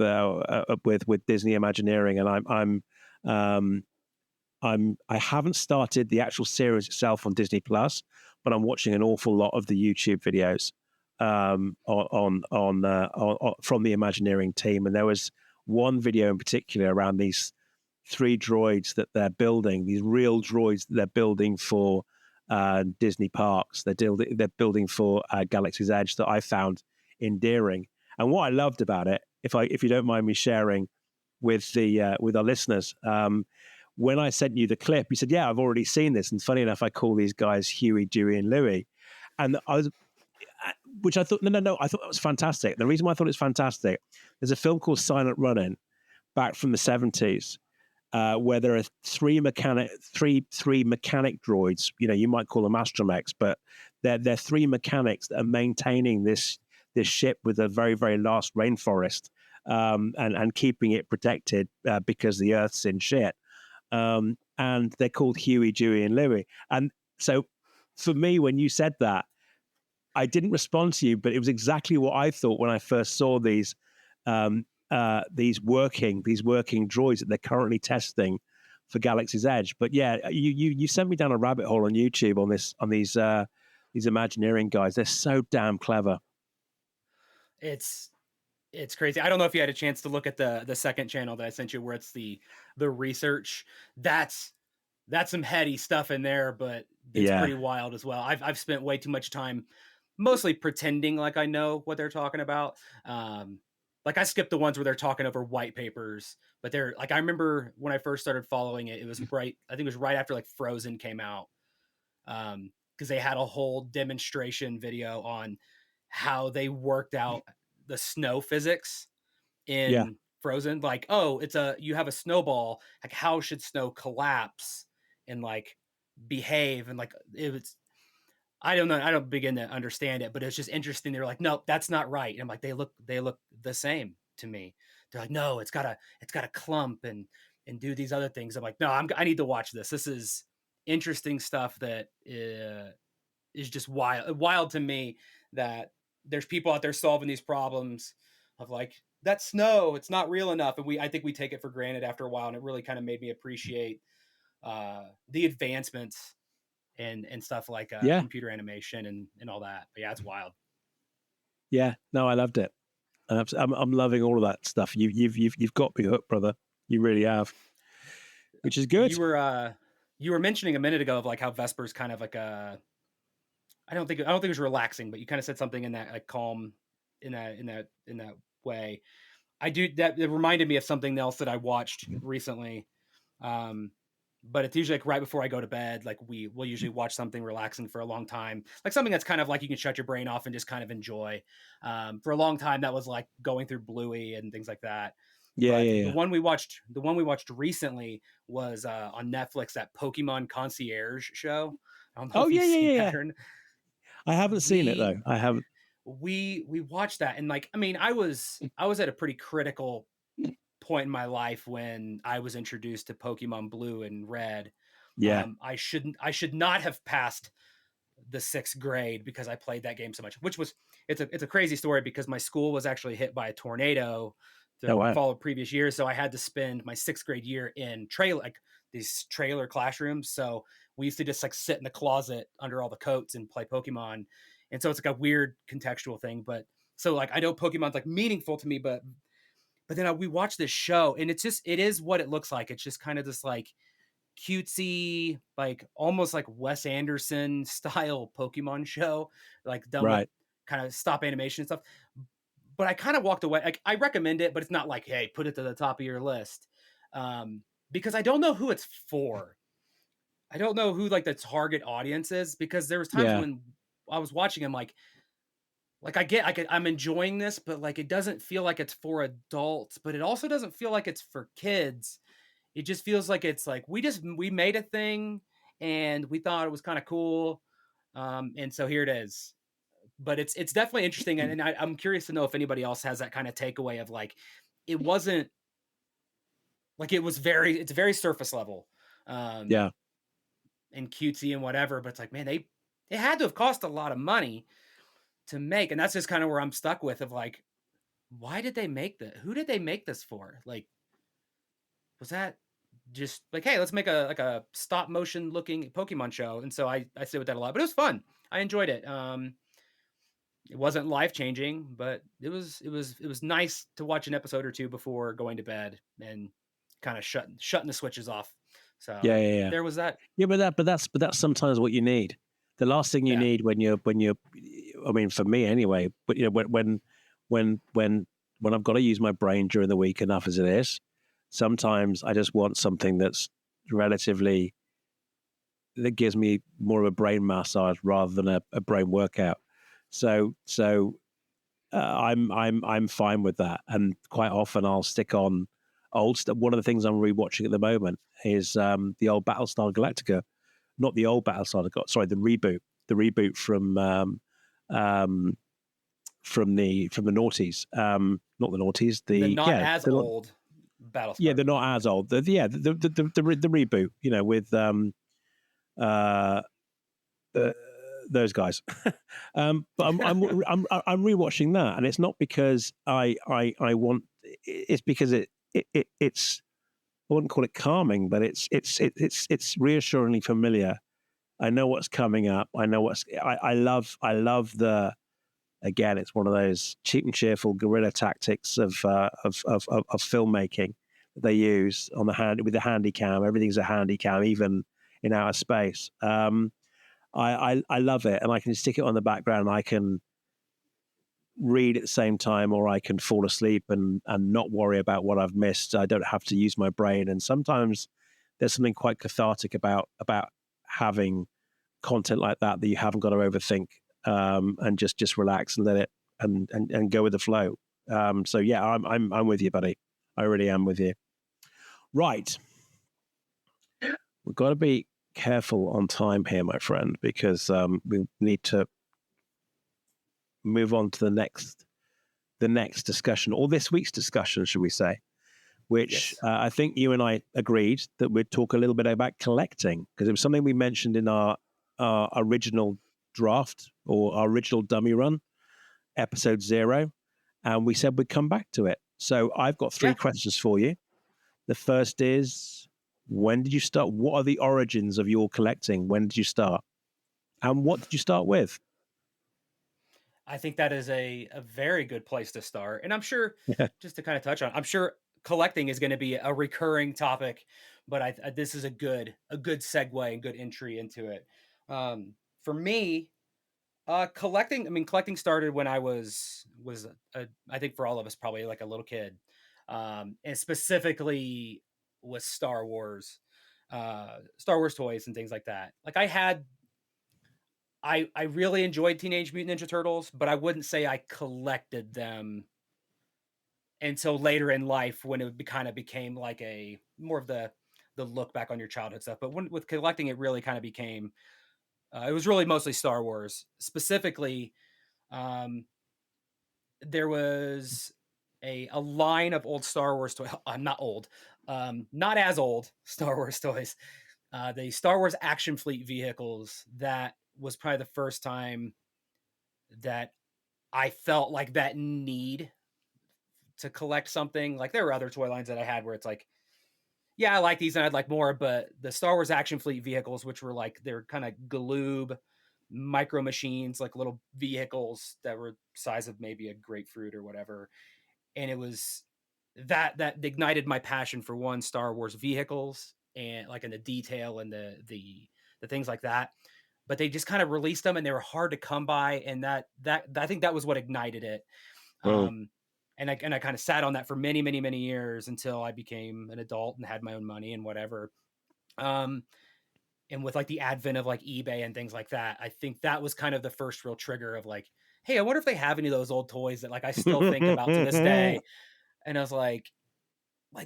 Speaker 2: Disney Imagineering, and I haven't started the actual series itself on Disney Plus, but I'm watching an awful lot of the YouTube videos from the Imagineering team, and there was one video in particular around these 3 droids that they're building, these real droids that they're building for Disney parks. They're building for Galaxy's Edge that I found endearing. And what I loved about it, if you don't mind me sharing with our listeners, when I sent you the clip, you said, "Yeah, I've already seen this." And funny enough, I call these guys Huey, Dewey, and Louie, and which I thought, no, I thought that was fantastic. The reason why I thought it's fantastic, there's a film called Silent Running, back from the 70s, where there are three mechanic droids. You know, you might call them astromechs, but they're 3 mechanics that are maintaining this ship with the very, very last rainforest, and keeping it protected because the Earth's in shit. And they're called Huey, Dewey, and Louie. And so, for me, when you said that, I didn't respond to you, but it was exactly what I thought when I first saw these working droids that they're currently testing for Galaxy's Edge. But yeah, you sent me down a rabbit hole on YouTube on these Imagineering guys. They're so damn clever.
Speaker 1: It's it's crazy. I don't know if you had a chance to look at the second channel that I sent you, where it's the research. That's that's some heady stuff in there, but it's
Speaker 2: Yeah,
Speaker 1: pretty wild as well. I've spent way too much time mostly pretending like I know what they're talking about. Like I skipped the ones where they're talking over white papers, but they're like, I remember when I first started following it, it was right. I think it was right after like Frozen came out. Because they had a whole demonstration video on how they worked out the snow physics
Speaker 2: yeah,
Speaker 1: in Frozen. Like, oh, you have a snowball. Like, how should snow collapse and like behave? And like, it was, I don't know. I don't begin to understand it, but it's just interesting. They're like, no, that's not right. And I'm like, they look the same to me. They're like, no, it's got a clump and do these other things. I'm like, no, I need to watch this. This is interesting stuff that is just wild to me, that there's people out there solving these problems of like, that snow, it's not real enough. And I think we take it for granted after a while. And it really kind of made me appreciate the advancements and stuff like
Speaker 2: yeah,
Speaker 1: computer animation and all that. But yeah, it's wild.
Speaker 2: yeah. No, I loved it. I'm loving all of that stuff. You've got me hooked, brother. You really have, which is good.
Speaker 1: You were mentioning a minute ago of like how Vesper's kind of like a, I don't think it was relaxing, but you kind of said something in that like calm, in that way. I do that. It reminded me of something else that I watched recently. Um, but it's usually like right before I go to bed. Like we'll usually watch something relaxing for a long time, like something that's kind of like you can shut your brain off and just kind of enjoy. For a long time, that was like going through Bluey and things like that.
Speaker 2: Yeah,
Speaker 1: But
Speaker 2: yeah, yeah.
Speaker 1: the one we watched recently was on Netflix, that Pokemon Concierge show. I don't know
Speaker 2: Oh
Speaker 1: if you've
Speaker 2: yeah, yeah,
Speaker 1: seen
Speaker 2: yeah,
Speaker 1: that
Speaker 2: yeah.
Speaker 1: or
Speaker 2: I haven't seen it
Speaker 1: we
Speaker 2: though. I haven't.
Speaker 1: we watched that, and like, I mean, I was at a pretty critical point in my life when I was introduced to Pokemon Blue and Red.
Speaker 2: Yeah,
Speaker 1: I should not have passed the 6th grade because I played that game so much, which was, it's a crazy story because my school was actually hit by a tornado
Speaker 2: oh
Speaker 1: the
Speaker 2: wow.
Speaker 1: fall of previous years. So I had to spend my 6th grade year in like these trailer classrooms. So we used to just like sit in the closet under all the coats and play Pokemon. And so it's like a weird contextual thing, but so like, I know Pokemon's like meaningful to me, but then we watch this show and it is what it looks like. It's just kind of this like cutesy, like almost like Wes Anderson style Pokemon show, like done with
Speaker 2: Right.
Speaker 1: kind of stop animation and stuff. But I kind of walked away. Like, I recommend it, but it's not like, hey, put it to the top of your list, because I don't know who it's for. I don't know who like the target audience is, because there was times
Speaker 2: Yeah,
Speaker 1: when I was watching him like I get I'm enjoying this, but like it doesn't feel like it's for adults, but it also doesn't feel like it's for kids. It just feels like it's like we made a thing and we thought it was kind of cool. And so here it is. But it's definitely interesting, and I'm curious to know if anybody else has that kind of takeaway of like it wasn't like it's very surface level. Um
Speaker 2: yeah,
Speaker 1: and cutesy and whatever, but it's like, man, they had to have cost a lot of money to make, and that's just kind of where I'm stuck with of like, why did they make that? Who did they make this for? Like, was that just like, hey, let's make a stop motion looking Pokemon show? And so I sit with that a lot, but it was fun. I enjoyed it. It wasn't life changing, but it was nice to watch an episode or two before going to bed and kind of shutting the switches off.
Speaker 2: yeah,
Speaker 1: So
Speaker 2: yeah, yeah.
Speaker 1: there was that.
Speaker 2: Yeah, but that's sometimes what you need. The last thing you
Speaker 1: Yeah.
Speaker 2: need when you're, I mean, for me anyway. But when when I've got to use my brain during the week enough as it is, sometimes I just want something that's relatively that gives me more of a brain massage rather than a brain workout. So I'm fine with that, and quite often I'll stick on old stuff. One of the things I'm rewatching at the moment is the old Battlestar Galactica, not the old Battlestar. Sorry, the reboot um, from the noughties, not the noughties.
Speaker 1: The
Speaker 2: The
Speaker 1: not
Speaker 2: yeah,
Speaker 1: as old
Speaker 2: yeah,
Speaker 1: Battlestar.
Speaker 2: they're not as old. Yeah, the reboot. You know, with uh, uh, those guys. But I'm rewatching that, and it's not because I want. It's because it's I wouldn't call it calming, but it's reassuringly familiar. I know what's coming up. I know I love the again. It's one of those cheap and cheerful guerrilla tactics of filmmaking that they use on the hand with the handy cam. Everything's a handy cam, even in outer space. I love it, and I can stick it on the background. And I can read at the same time, or I can fall asleep and not worry about what I've missed. I don't have to use my brain, and sometimes there's something quite cathartic about having content like that you haven't got to overthink, and just relax and let it and go with the flow. So yeah, I'm with you, buddy. I really am with you. Right, we've got to be careful on time here, my friend, because we need to move on to the next discussion, or this week's discussion, should we say? Which
Speaker 1: Yes.
Speaker 2: I think you and I agreed that we'd talk a little bit about collecting, because it was something we mentioned in our original draft, or our original dummy run, episode 0, and we said we'd come back to it. So I've got three
Speaker 1: Yeah.
Speaker 2: questions for you. The first is, when did you start? What are the origins of your collecting? When did you start? And what did you start with?
Speaker 1: I think that is a very good place to start. And I'm sure, just to kind of touch on, I'm sure collecting is going to be a recurring topic, but this is a good segue and good entry into it. For me, collecting, I mean, collecting started when I was I think for all of us probably like a little kid, and specifically with Star Wars toys and things like that. Like I really enjoyed Teenage Mutant Ninja Turtles, but I wouldn't say I collected them until later in life when it kind of became like a more of the look back on your childhood stuff. But with collecting, it really kind of became it was really mostly Star Wars. Specifically, um, there was a line of old Star Wars toys. I'm not old, not as old Star Wars toys. The Star Wars action fleet vehicles, that was probably the first time that I felt like that need to collect something. Like there were other toy lines that I had where it's like, yeah, I like these and I'd like more, but the Star Wars action fleet vehicles, which were like they're kind of galoob micro machines, like little vehicles that were size of maybe a grapefruit or whatever. And it was that ignited my passion for one, Star Wars vehicles, and like in the detail and the things like that. But they just kind of released them and they were hard to come by, and that I think that was what ignited it.
Speaker 2: Well,
Speaker 1: Um, and I kind of sat on that for many, many, many years until I became an adult and had my own money and whatever. Um, and with like the advent of like eBay and things like that, I think that was kind of the first real trigger of like, hey, I wonder if they have any of those old toys that like I still think about to this day. And I was like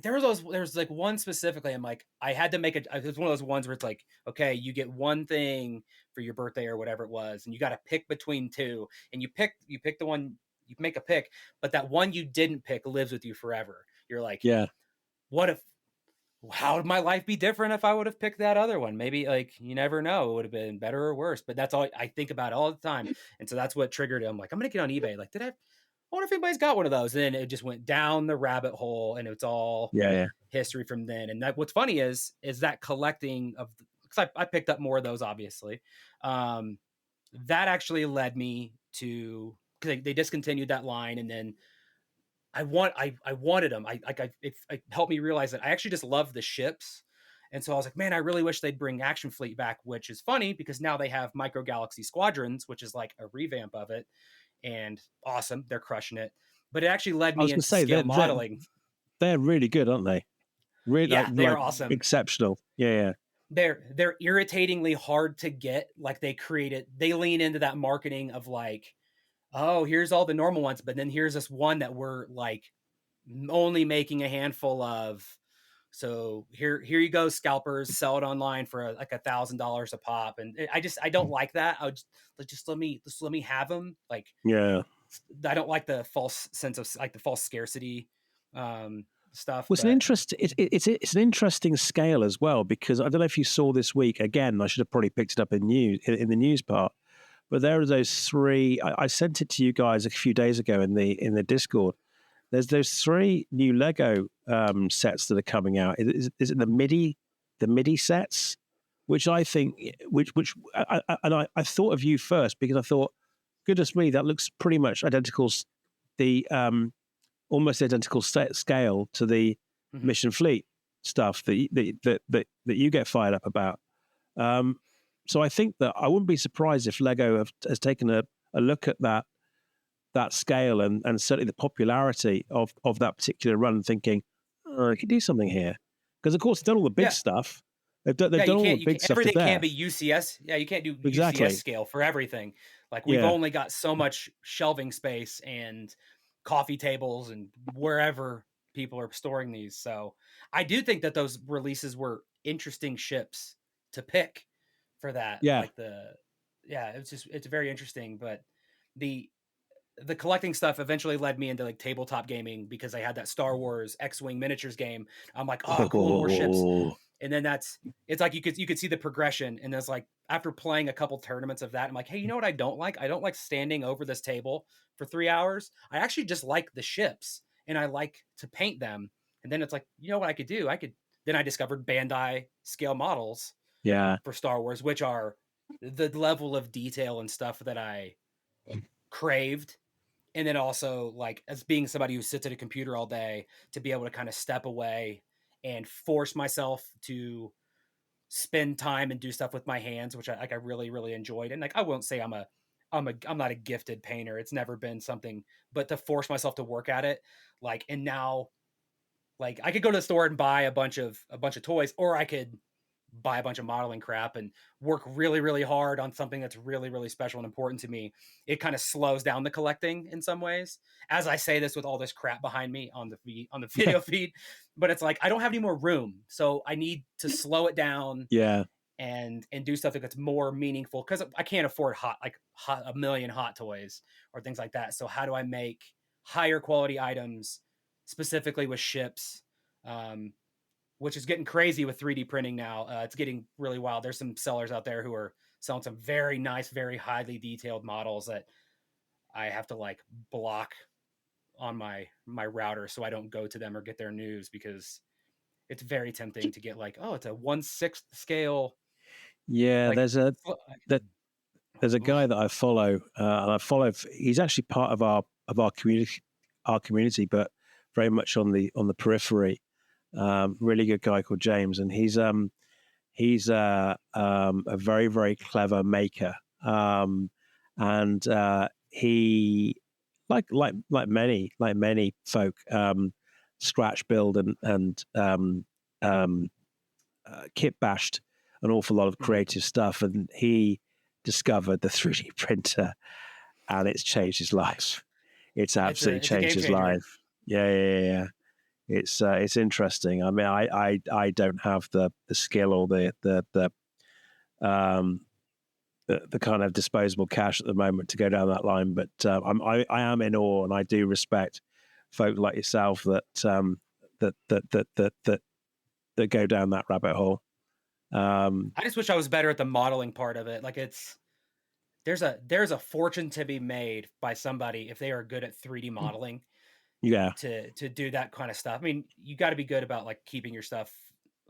Speaker 1: there's like one specifically. I'm like, I had to make it. It was one of those ones where it's like, okay, you get one thing for your birthday or whatever it was, and you got to pick between two, and you pick the one, you make a pick, but that one you didn't pick lives with you forever. You're like,
Speaker 2: Yeah.
Speaker 1: what if? How would my life be different if I would have picked that other one? Maybe like you never know, it would have been better or worse. But that's all I think about all the time, and so that's what triggered it. I'm like, I'm gonna get on eBay. Like, I wonder if anybody's got one of those? And then it just went down the rabbit hole, and it's all
Speaker 2: Yeah. Yeah.
Speaker 1: history from then. And that what's funny is that collecting of, because I picked up more of those, obviously. Um, that actually led me to, because they discontinued that line, and then I wanted them. It helped me realize that I actually just love the ships. And so I was like, man, I really wish they'd bring Action Fleet back, which is funny because now they have Micro Galaxy Squadrons, which is like a revamp of it, and awesome. They're crushing it. But it actually led
Speaker 2: I
Speaker 1: me
Speaker 2: was going to
Speaker 1: into
Speaker 2: say
Speaker 1: scale modeling.
Speaker 2: they're really good, aren't they? Really,
Speaker 1: Yeah,
Speaker 2: like
Speaker 1: they're awesome.
Speaker 2: exceptional. Yeah.
Speaker 1: They're irritatingly hard to get. Like they lean into that marketing of like, oh, here's all the normal ones, but then here's this one that we're like only making a handful of. So here you go, scalpers, sell it online for like $1,000 a pop. And I don't like that. I would just let me have them. Like,
Speaker 2: Yeah.
Speaker 1: I don't like the false sense of like the false scarcity stuff.
Speaker 2: Well, it's an
Speaker 1: But
Speaker 2: interest. It's an interesting scale as well, because I don't know if you saw this week. Again, I should have probably picked it up in the news part. But there are those three. I sent it to you guys a few days ago in the Discord. There's those three new Lego sets that are coming out. Is it the MIDI sets, which I think I thought of you first because I thought, goodness me, that looks pretty much identical. The almost identical scale to the Mission Fleet stuff that you get fired up about. So I think that I wouldn't be surprised if Lego has taken a look at that scale and certainly the popularity of that particular run, thinking, oh, I could do something here. Because of course they've done all the big
Speaker 1: yeah,
Speaker 2: stuff. They've done
Speaker 1: yeah,
Speaker 2: all the big stuff to
Speaker 1: everything can't
Speaker 2: there.
Speaker 1: be UCS. Yeah, you can't do UCS
Speaker 2: Exactly.
Speaker 1: scale for everything. Like we've
Speaker 2: Yeah.
Speaker 1: only got so much shelving space and coffee tables and wherever people are storing these. So I do think that those releases were interesting ships to pick for that.
Speaker 2: Yeah.
Speaker 1: Like yeah, it's very interesting. But the the collecting stuff eventually led me into like tabletop gaming because I had that Star Wars X-Wing miniatures game. I'm like, oh, cool, more ships.
Speaker 2: Oh,
Speaker 1: And then it's like you could see the progression. And it's like after playing a couple tournaments of that, I'm like, hey, you know what I don't like? I don't like standing over this table for 3 hours. I actually just like the ships and I like to paint them. And then it's like, you know what I could do? Then I discovered Bandai scale models
Speaker 2: yeah.
Speaker 1: for Star Wars, which are the level of detail and stuff that I craved. And then also like as being somebody who sits at a computer all day, to be able to kind of step away and force myself to spend time and do stuff with my hands, which I really, really enjoyed. And like, I won't say I'm not a gifted painter. It's never been something, but to force myself to work at it, like, and now like I could go to the store and buy a bunch of toys, or I could buy a bunch of modeling crap and work really, really hard on something that's really, really special and important to me. It kind of slows down the collecting in some ways. As I say this with all this crap behind me on the video feed, but it's like I don't have any more room, so I need to slow it down
Speaker 2: Yeah.
Speaker 1: and do stuff that's more meaningful because I can't afford a million hot toys or things like that. So how do I make higher quality items specifically with ships? Which is getting crazy with 3D printing now. It's getting really wild. There's some sellers out there who are selling some very nice, very highly detailed models that I have to like block on my router so I don't go to them or get their news, because it's very tempting to get like, oh, it's a 1/6 scale.
Speaker 2: Yeah.
Speaker 1: Like,
Speaker 2: There's a
Speaker 1: oof.
Speaker 2: guy that I follow, and I follow. He's actually part of our community, but very much on the periphery. Really good guy called James, and he's a very, very clever maker, and he like many folk scratch build and kit bashed an awful lot of
Speaker 1: Mhm.
Speaker 2: creative stuff, and he discovered the 3D printer, and it's changed his life. It's absolutely
Speaker 1: It's a
Speaker 2: changed
Speaker 1: game
Speaker 2: his
Speaker 1: changer.
Speaker 2: life. Yeah, yeah, yeah, yeah. It's interesting. I mean, I don't have the skill or um the kind of disposable cash at the moment to go down that line, but I am in awe, and I do respect folk like yourself that go down that rabbit hole. Um,
Speaker 1: I just wish I was better at the modeling part of it. Like there's a fortune to be made by somebody if they are good at 3D modeling
Speaker 2: yeah,
Speaker 1: to do that kind of stuff. I mean, you got to be good about like keeping your stuff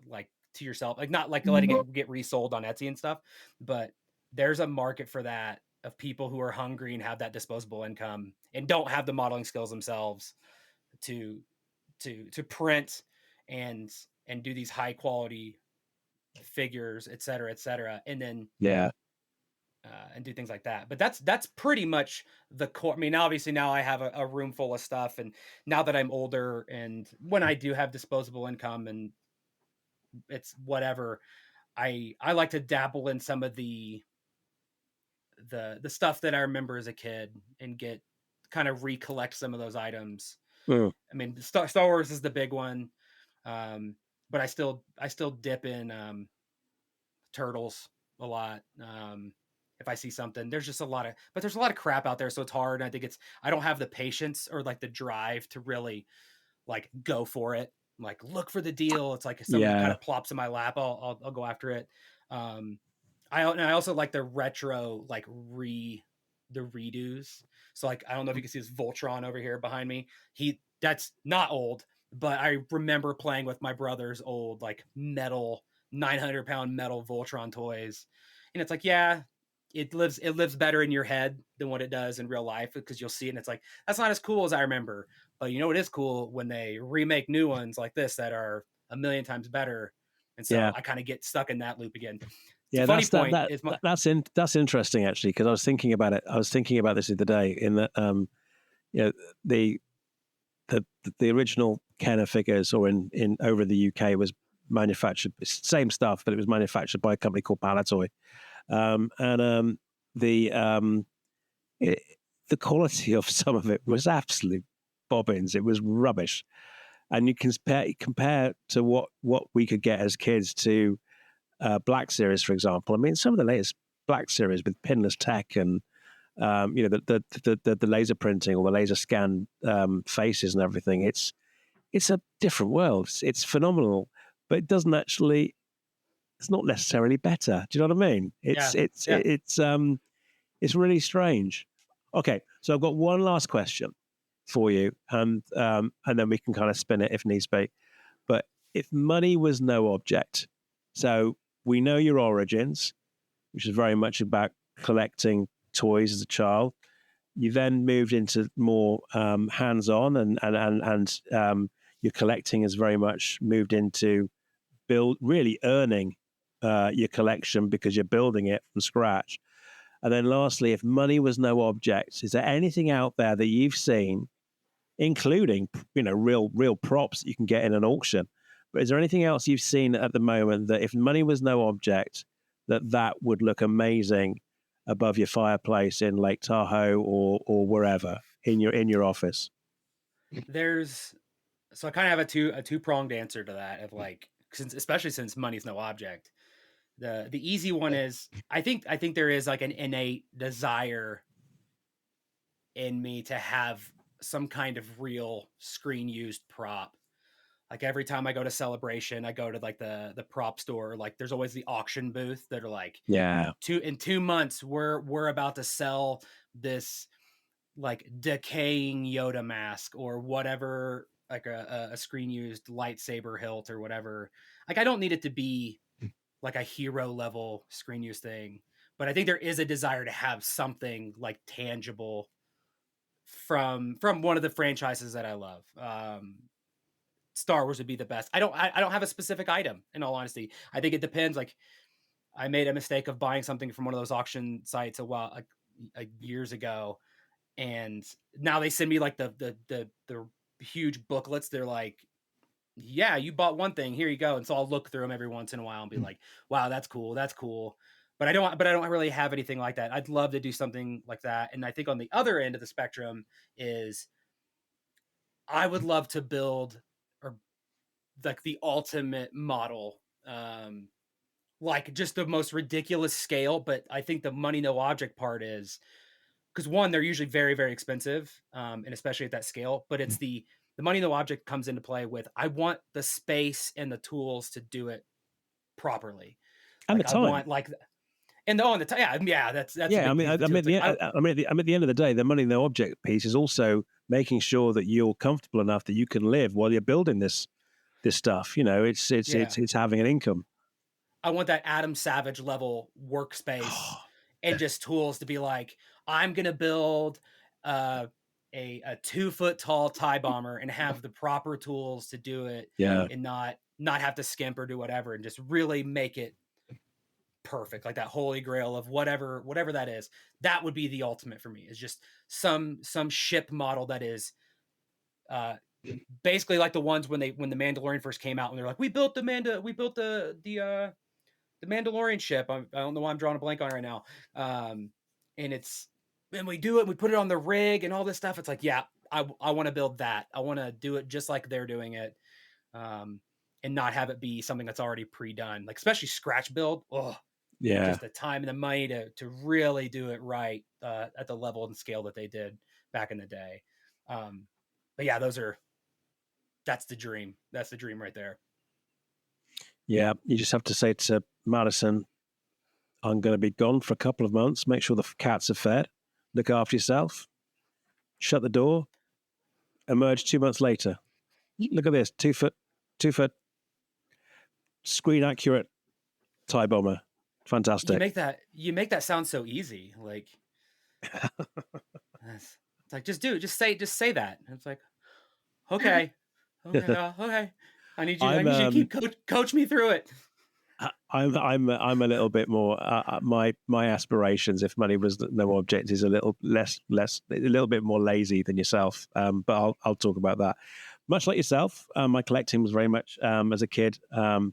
Speaker 1: like to yourself, like not like letting it get resold on Etsy and stuff, but there's a market for that of people who are hungry and have that disposable income and don't have the modeling skills themselves to to print and do these high quality figures, et cetera, and then
Speaker 2: yeah,
Speaker 1: and do things like that. But that's pretty much the core. I mean, obviously now I have a room full of stuff, and now that I'm older, and when I do have disposable income, and it's whatever, I like to dabble in some of the stuff that I remember as a kid and get kind of recollect some of those items.
Speaker 2: mm,
Speaker 1: I mean, Star Wars is the big one, but I still dip in turtles a lot. If I see something, there's just a lot of, but there's a lot of crap out there, so it's hard. And I think I don't have the patience or like the drive to really like go for it. Like look for the deal. It's like if something kind
Speaker 2: yeah,
Speaker 1: of plops in my lap, I'll go after it. Um, I also like the retro like the redos. So like I don't know if you can see this Voltron over here behind me. That's not old, but I remember playing with my brother's old like metal 900-pound metal Voltron toys, and it's like yeah, it lives better in your head than what it does in real life because you'll see it and it's like that's not as cool as I remember. But you know what is cool when they remake new ones like this that are a million times better. And so
Speaker 2: yeah,
Speaker 1: I kind of get stuck in that loop again. It's a
Speaker 2: yeah.
Speaker 1: funny
Speaker 2: That's that
Speaker 1: point.
Speaker 2: that
Speaker 1: Is my
Speaker 2: that's interesting actually, because I was thinking about it. I was thinking about this the other day in that you know the the original Kenner figures, or in over the UK, was manufactured same stuff, but it was manufactured by a company called Palatoy, and the it, the quality of some of it was absolute bobbins. It was rubbish, and you can compare to what we could get as kids to Black Series, for example. I mean, some of the latest Black Series with pinless tech and the laser printing or the laser scan faces and everything. It's a different world. It's phenomenal, but it doesn't actually. It's not necessarily better. Do you know what I mean?
Speaker 1: yeah yeah
Speaker 2: It's really strange. Okay, so I've got one last question for you, and then we can kind of spin it if needs be. But if money was no object, so we know your origins, which is very much about collecting toys as a child. You then moved into more hands-on, and your collecting has very much moved into really earning your collection because you're building it from scratch. And then lastly, if money was no object, is there anything out there that you've seen, including real props that you can get in an auction? But is there anything else you've seen at the moment that if money was no object, that would look amazing above your fireplace in Lake Tahoe or wherever in your office?
Speaker 1: there's so I kind of have a two-pronged answer to that of like since especially since money's no object. The easy one is I think there is like an innate desire in me to have some kind of real screen used prop. Like every time I go to Celebration, I go to like the prop store. Like there's always the auction booth that are like
Speaker 2: Yeah,
Speaker 1: 2 months we're about to sell this like decaying Yoda mask or whatever, like a screen used lightsaber hilt or whatever. Like I don't need it to be like a hero level screen use thing, but I think there is a desire to have something like tangible from one of the franchises that I love. Star Wars would be the best. I don't have a specific item in all honesty. I think it depends. Like I made a mistake of buying something from one of those auction sites a while like years ago, and now they send me like the huge booklets. They're like yeah, you bought one thing, here you go. And so I'll look through them every once in a while and be
Speaker 2: Mm.
Speaker 1: like, wow, that's cool. That's cool. But I don't really have anything like that. I'd love to do something like that. And I think on the other end of the spectrum is I would love to build or like the ultimate model. Like just the most ridiculous scale, but I think the money no object part is because one, they're usually very, very expensive, and especially at that scale. But it's the money no object comes into play with I want the space and the tools to do it properly.
Speaker 2: And the
Speaker 1: Like I
Speaker 2: time.
Speaker 1: want like and oh, and the yeah, yeah, that's a
Speaker 2: Yeah, I
Speaker 1: big
Speaker 2: mean,
Speaker 1: piece
Speaker 2: I,
Speaker 1: of it
Speaker 2: I
Speaker 1: too.
Speaker 2: mean,
Speaker 1: It's like I
Speaker 2: at the end of the day, the money no object piece is also making sure that you're comfortable enough that you can live while you're building this stuff. You know,
Speaker 1: yeah,
Speaker 2: it's having an income.
Speaker 1: I want that Adam Savage level workspace and just tools to be like, I'm gonna build uh, a 2 foot tall tie bomber and have the proper tools to do it
Speaker 2: Yeah,
Speaker 1: and not have to skimp or do whatever and just really make it perfect, like that holy grail of whatever that is. That would be the ultimate for me. Is just some ship model that is uh basically like the ones when the Mandalorian first came out and they're like, we built the Mandalorian ship. I don't know why I'm drawing a blank on it right now. And it's and we do it. We put it on the rig and all this stuff. It's like, yeah, I want to build that. I want to do it just like they're doing it, um, and not have it be something that's already pre-done. Like especially scratch build. Oh,
Speaker 2: yeah,
Speaker 1: just the time and the money to really do it right at the level and scale that they did back in the day. Um, but yeah, that's the dream. That's the dream right there.
Speaker 2: yeah. You just have to say to Madison, "I'm going to be gone for a couple of months. Make sure the cats are fed. Look after yourself. Shut the door. Emerge 2 months later. Look at this 2 foot, 2 foot screen accurate tie bomber. Fantastic."
Speaker 1: You make that sound so easy. Like it's like just say that. And it's like okay, okay. I
Speaker 2: I'm
Speaker 1: need you to keep coach me through it.
Speaker 2: I'm a little bit more my aspirations, if money was no object, is a little less a little bit more lazy than yourself. But I'll talk about that. Much like yourself, my collecting was very much as a kid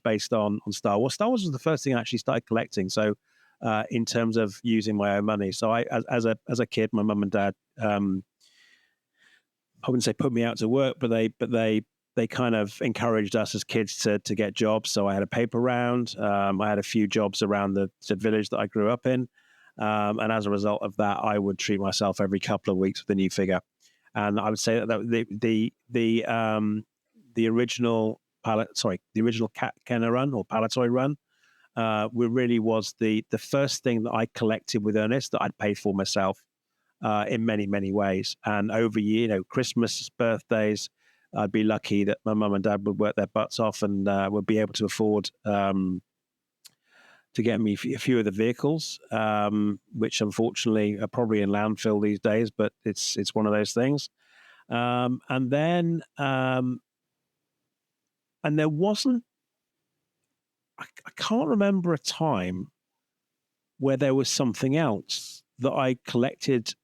Speaker 2: based on Star Wars. Star Wars was the first thing I actually started collecting. So in terms of using my own money, so as a kid, my mum and dad I wouldn't say put me out to work, but they kind of encouraged us as kids to get jobs. So I had a paper round. I had a few jobs around the village that I grew up in, and as a result of that, I would treat myself every couple of weeks with a new figure. And I would say that the original the original Cat Kenner run or Palatoy run, really was the first thing that I collected with earnest that I'd paid for myself in many, many ways. And over Christmas, birthdays, I'd be lucky that my mum and dad would work their butts off and would be able to afford to get me a few of the vehicles, which unfortunately are probably in landfill these days. But it's one of those things. And then and there wasn't. I can't remember a time where there was something else that I collected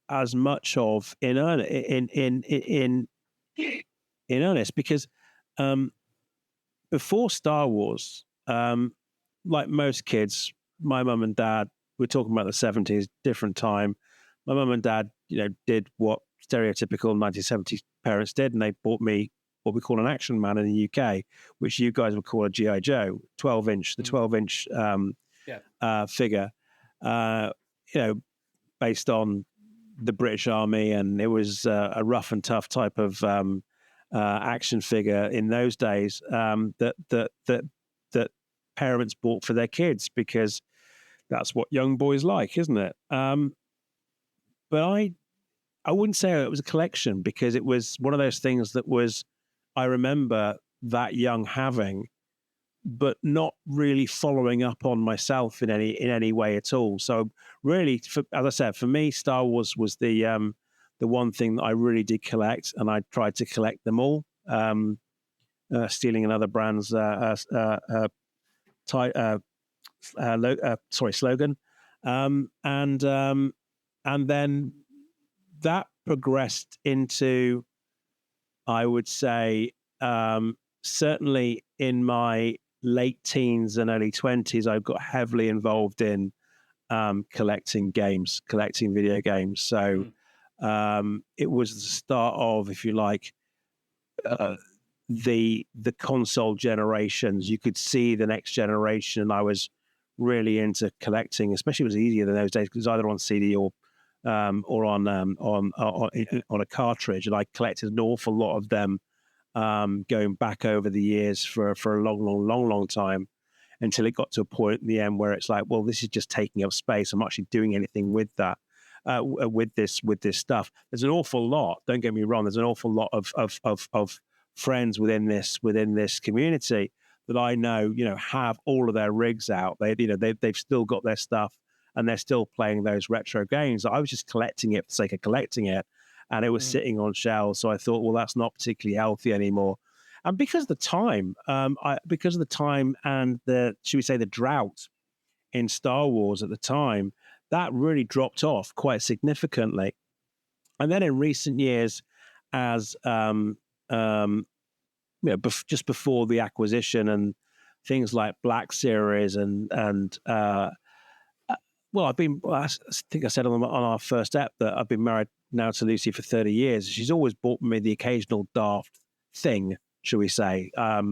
Speaker 2: as much of in earnest because um, before Star Wars, like most kids, my mum and dad, we're talking about the 70s, different time. My mum and dad, did what stereotypical 1970s parents did, and they bought me what we call an action man in the UK, which you guys would call a GI Joe, 12-inch, the
Speaker 1: Mm,
Speaker 2: 12-inch
Speaker 1: yeah.
Speaker 2: figure, uh, you know, based on the British Army, and it was a rough and tough type of action figure in those days that parents bought for their kids because that's what young boys like, isn't it? But I wouldn't say it was a collection because it was one of those things that was I remember that young having, but not really following up on myself in any way at all. So really, as I said, for me, Star Wars was the one thing that I really did collect, and I tried to collect them all. Stealing another brand's slogan, um, and um, and then that progressed into I would say certainly in my late teens and early 20s, I got heavily involved in collecting games, collecting video games. So
Speaker 1: Mm,
Speaker 2: it was the start of, if you like, uh, the console generations. You could see the next generation, and I was really into collecting. Especially, it was easier in those days because either on CD or on a cartridge, and I collected an awful lot of them going back over the years for a long time until it got to a point in the end where it's like, well, this is just taking up space. I'm actually doing anything with that. With this stuff, there's an awful lot. Don't get me wrong. There's an awful lot of friends within this community that I know, have all of their rigs out. They've still got their stuff and they're still playing those retro games. I was just collecting it for the sake of collecting it, and it was
Speaker 1: mm,
Speaker 2: sitting on shelves. So I thought, well, that's not particularly healthy anymore. And because of the time and the, should we say, the drought in Star Wars at the time, that really dropped off quite significantly. And then in recent years, as just before the acquisition and things like Black Series and well, I think I said on our first ep that I've been married now to Lucy for 30 years. She's always bought me the occasional daft thing, shall we say, uh,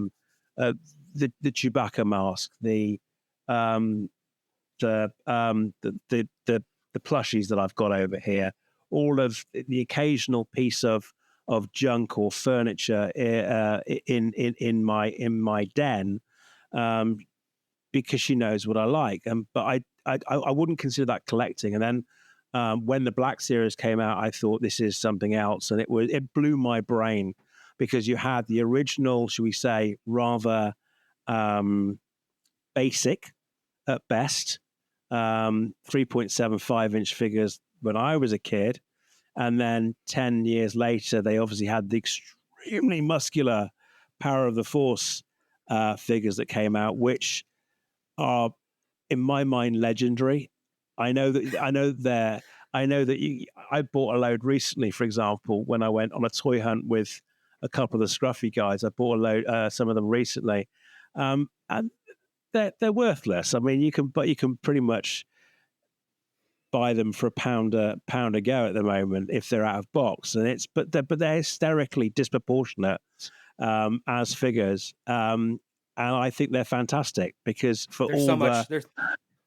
Speaker 2: the Chewbacca mask, um, the plushies that I've got over here, all of the occasional piece of junk or furniture in my den, um, because she knows what I like. But I wouldn't consider that collecting. And then when the Black Series came out, I thought this is something else, and it blew my brain because you had the original, shall we say, rather basic at best, 3.75-inch figures when I was a kid. And then 10 years later, they obviously had the extremely muscular Power of the Force figures that came out, which are, in my mind, legendary. I know that I bought a load recently, for example, when I went on a toy hunt with a couple of the scruffy guys. I bought a load, some of them recently, and they're worthless. I mean, you can pretty much buy them for a pound a go at the moment if they're out of box, and they're hysterically disproportionate as figures, and I think they're fantastic because for
Speaker 1: there's
Speaker 2: all
Speaker 1: so
Speaker 2: the
Speaker 1: much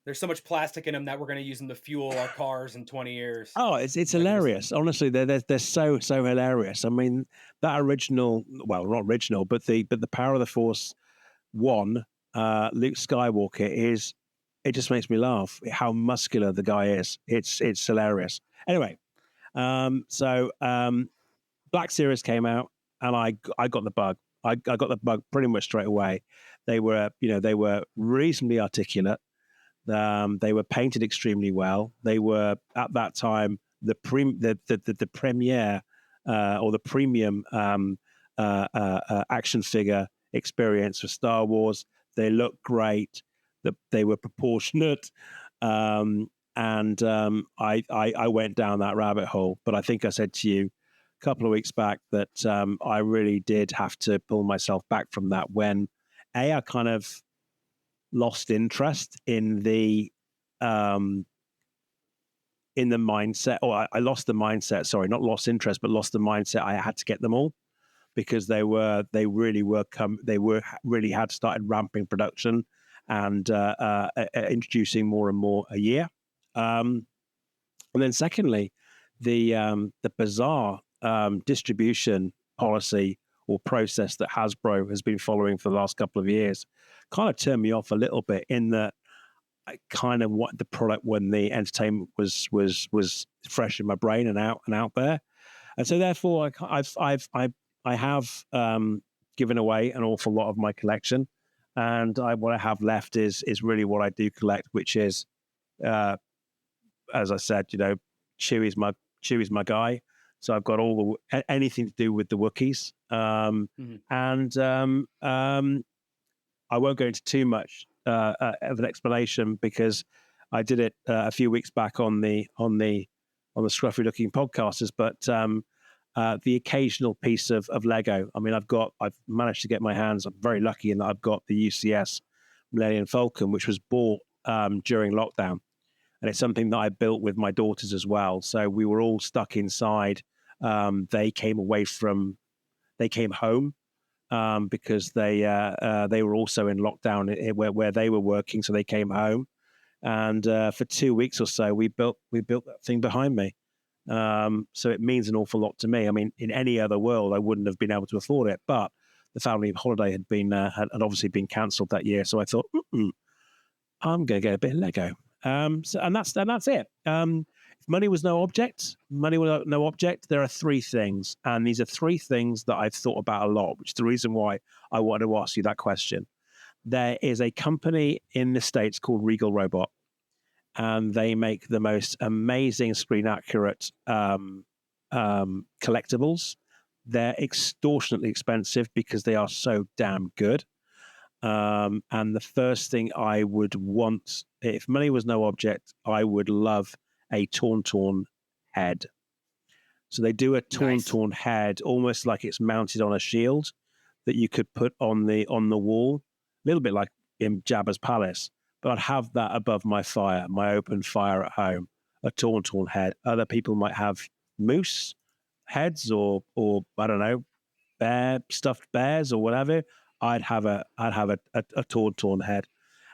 Speaker 1: there's so much plastic in them that we're going to use them to fuel our cars in 20 years.
Speaker 2: oh, it's
Speaker 1: Like just
Speaker 2: hilarious. Honestly, they're so hilarious. I mean, that original, well, not original, but the Power of the Force one, Luke Skywalker is. It just makes me laugh how muscular the guy is. It's hilarious. Anyway, Black Series came out, and I got the bug. I got the bug pretty much straight away. They were reasonably articulate. They were painted extremely well. They were at that time the premiere or the premium action figure experience for Star Wars. They looked great. They were proportionate, and I went down that rabbit hole. But I think I said to you a couple of weeks back that I really did have to pull myself back from that when I kind of lost interest in the mindset, or I lost the mindset. Sorry, not lost interest, but lost the mindset. I had to get them all because they really had started ramping production and introducing more and more a year. And then secondly, the bizarre distribution policy or process that Hasbro has been following for the last couple of years kind of turned me off a little bit in that I kind of want the product when the entertainment was fresh in my brain and out there, and so therefore I have given away an awful lot of my collection, and what I have left is really what I do collect, which is, as I said, Chewie's my guy. So I've got all anything to do with the Wookiees,
Speaker 1: mhm.
Speaker 2: and I won't go into too much of an explanation because I did it a few weeks back on the scruffy looking podcasters. But the occasional piece of Lego. I mean, I've managed to get my hands. I'm very lucky in that I've got the UCS Millennium Falcon, which was bought during lockdown, and it's something that I built with my daughters as well. So we were all stuck inside. They came home because they were also in lockdown where they were working, so they came home, and for 2 weeks or so we built that thing behind me. So it means an awful lot to me. I mean, in any other world, I wouldn't have been able to afford it, but the family holiday had obviously been cancelled that year. So I thought, I'm going to get a bit of Lego. And that's it. If money was no object, there are three things. And these are three things that I've thought about a lot, which is the reason why I wanted to ask you that question. There is a company in the States called Regal Robot, and they make the most amazing screen accurate collectibles. They're extortionately expensive because they are so damn good. And the first thing I would want, if money was no object, I would love a Tauntaun head. So they do a Tauntaun head almost like it's mounted on a shield that you could put on the wall, a little bit like in Jabba's palace. But I'd have that above my open fire at home, a Tauntaun head. Other people might have moose heads or I don't know, stuffed bears or whatever. I'd have a Tauntaun head.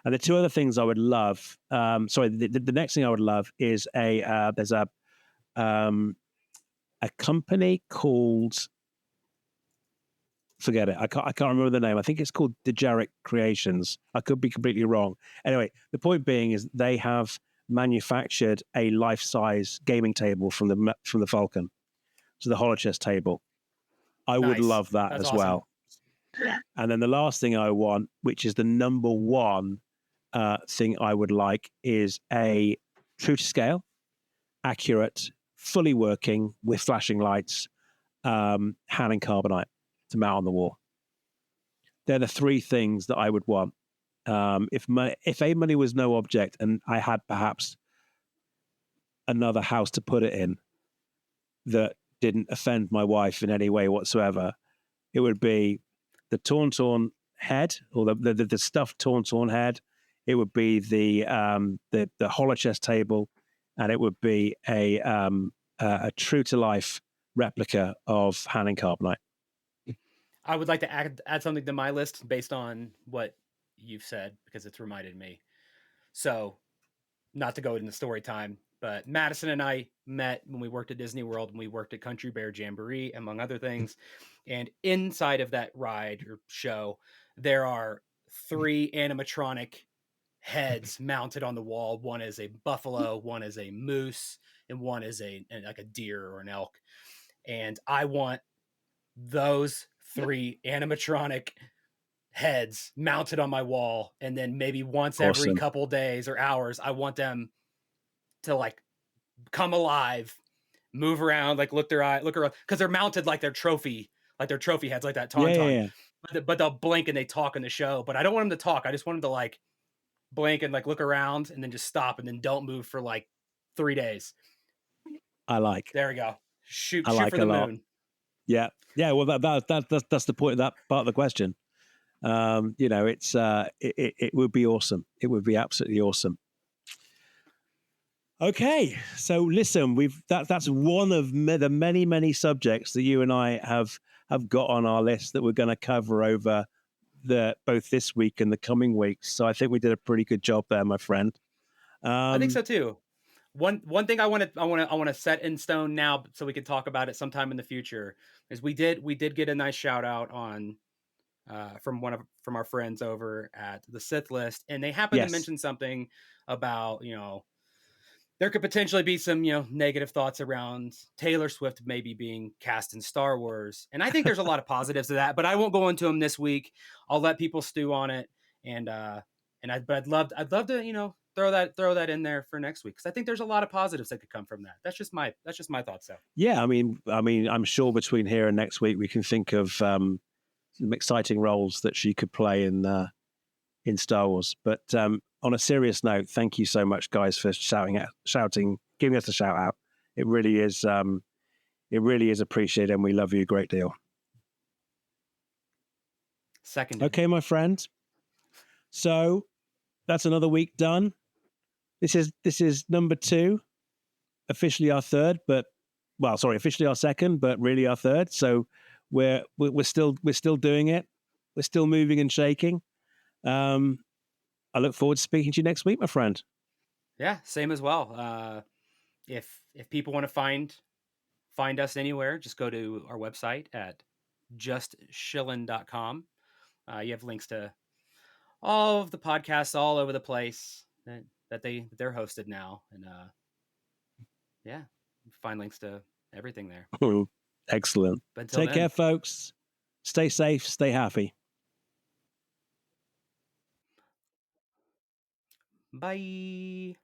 Speaker 2: And the two other things I would love, the next thing I would love is there's a company called, forget it, I can't remember the name. I think it's called Dejeric Creations. I could be completely wrong. Anyway, the point being is they have manufactured a life-size gaming table from the Falcon, so the holochess table. I would love that. That's as awesome. Well. And then the last thing I want, which is the number one thing I would like, is a true to scale, accurate, fully working with flashing lights, Hannon carbonite to mount on the wall. They're the three things that I would want. If money was no object and I had perhaps another house to put it in that didn't offend my wife in any way whatsoever, it would be the Tauntaun head, or the stuffed Tauntaun head. It would be the holochess table, and it would be a true to life replica of Hannon carbonite.
Speaker 1: I would like to add something to my list based on what you've said, because it's reminded me. So, not to go into story time, but Madison and I met when we worked at Disney World, and we worked at Country Bear Jamboree, among other things. And inside of that ride or show, there are 3 animatronic heads mounted on the wall. One is a buffalo, one is a moose, and one is like a deer or an elk. And I want those 3 animatronic heads mounted on my wall, and then maybe once every couple days or hours, I want them to like come alive, move around, like look around, because they're mounted like their trophy heads, like that Tauntaun. Yeah. But they'll blink and they talk in the show. But I don't want them to talk. I just want them to like blink and like look around and then just stop and then don't move for like 3 days. There we go. Shoot for the moon.
Speaker 2: Yeah. Well, that's the point of that part of the question. It's it would be awesome. It would be absolutely awesome. Okay, so listen, that's one of the many subjects that you and I have got on our list that we're going to cover over both this week and the coming weeks. So I think we did a pretty good job there, my friend.
Speaker 1: I think so too. One thing I want to set in stone now, so we can talk about it sometime in the future, is we did get a nice shout out on from our friends over at the Sith List, and they happened to mention something about, there could potentially be some, negative thoughts around Taylor Swift maybe being cast in Star Wars. And I think there's a lot of positives to that, but I won't go into them this week. I'll let people stew on it. But I'd love to, throw that in there for next week, because I think there's a lot of positives that could come from that. That's just my thoughts. So
Speaker 2: yeah, I mean, I'm sure between here and next week we can think of some exciting roles that she could play in Star Wars. But on a serious note, thank you so much, guys, for shouting, giving us a shout out. It really is It really is appreciated, and we love you a great deal.
Speaker 1: Seconded.
Speaker 2: Okay, my friend. So that's another week done. This is number 2, officially our third, but well, sorry, officially our second, but really our third. So we're still doing it. We're still moving and shaking. I look forward to speaking to you next week, my friend.
Speaker 1: Yeah, same as well. If people want to find us anywhere, just go to our website at justshillin.com. You have links to all of the podcasts all over the place they're hosted now, and yeah, find links to everything there.
Speaker 2: Excellent.
Speaker 1: But until
Speaker 2: Take care,
Speaker 1: then,
Speaker 2: folks. Stay safe. Stay happy.
Speaker 1: bye.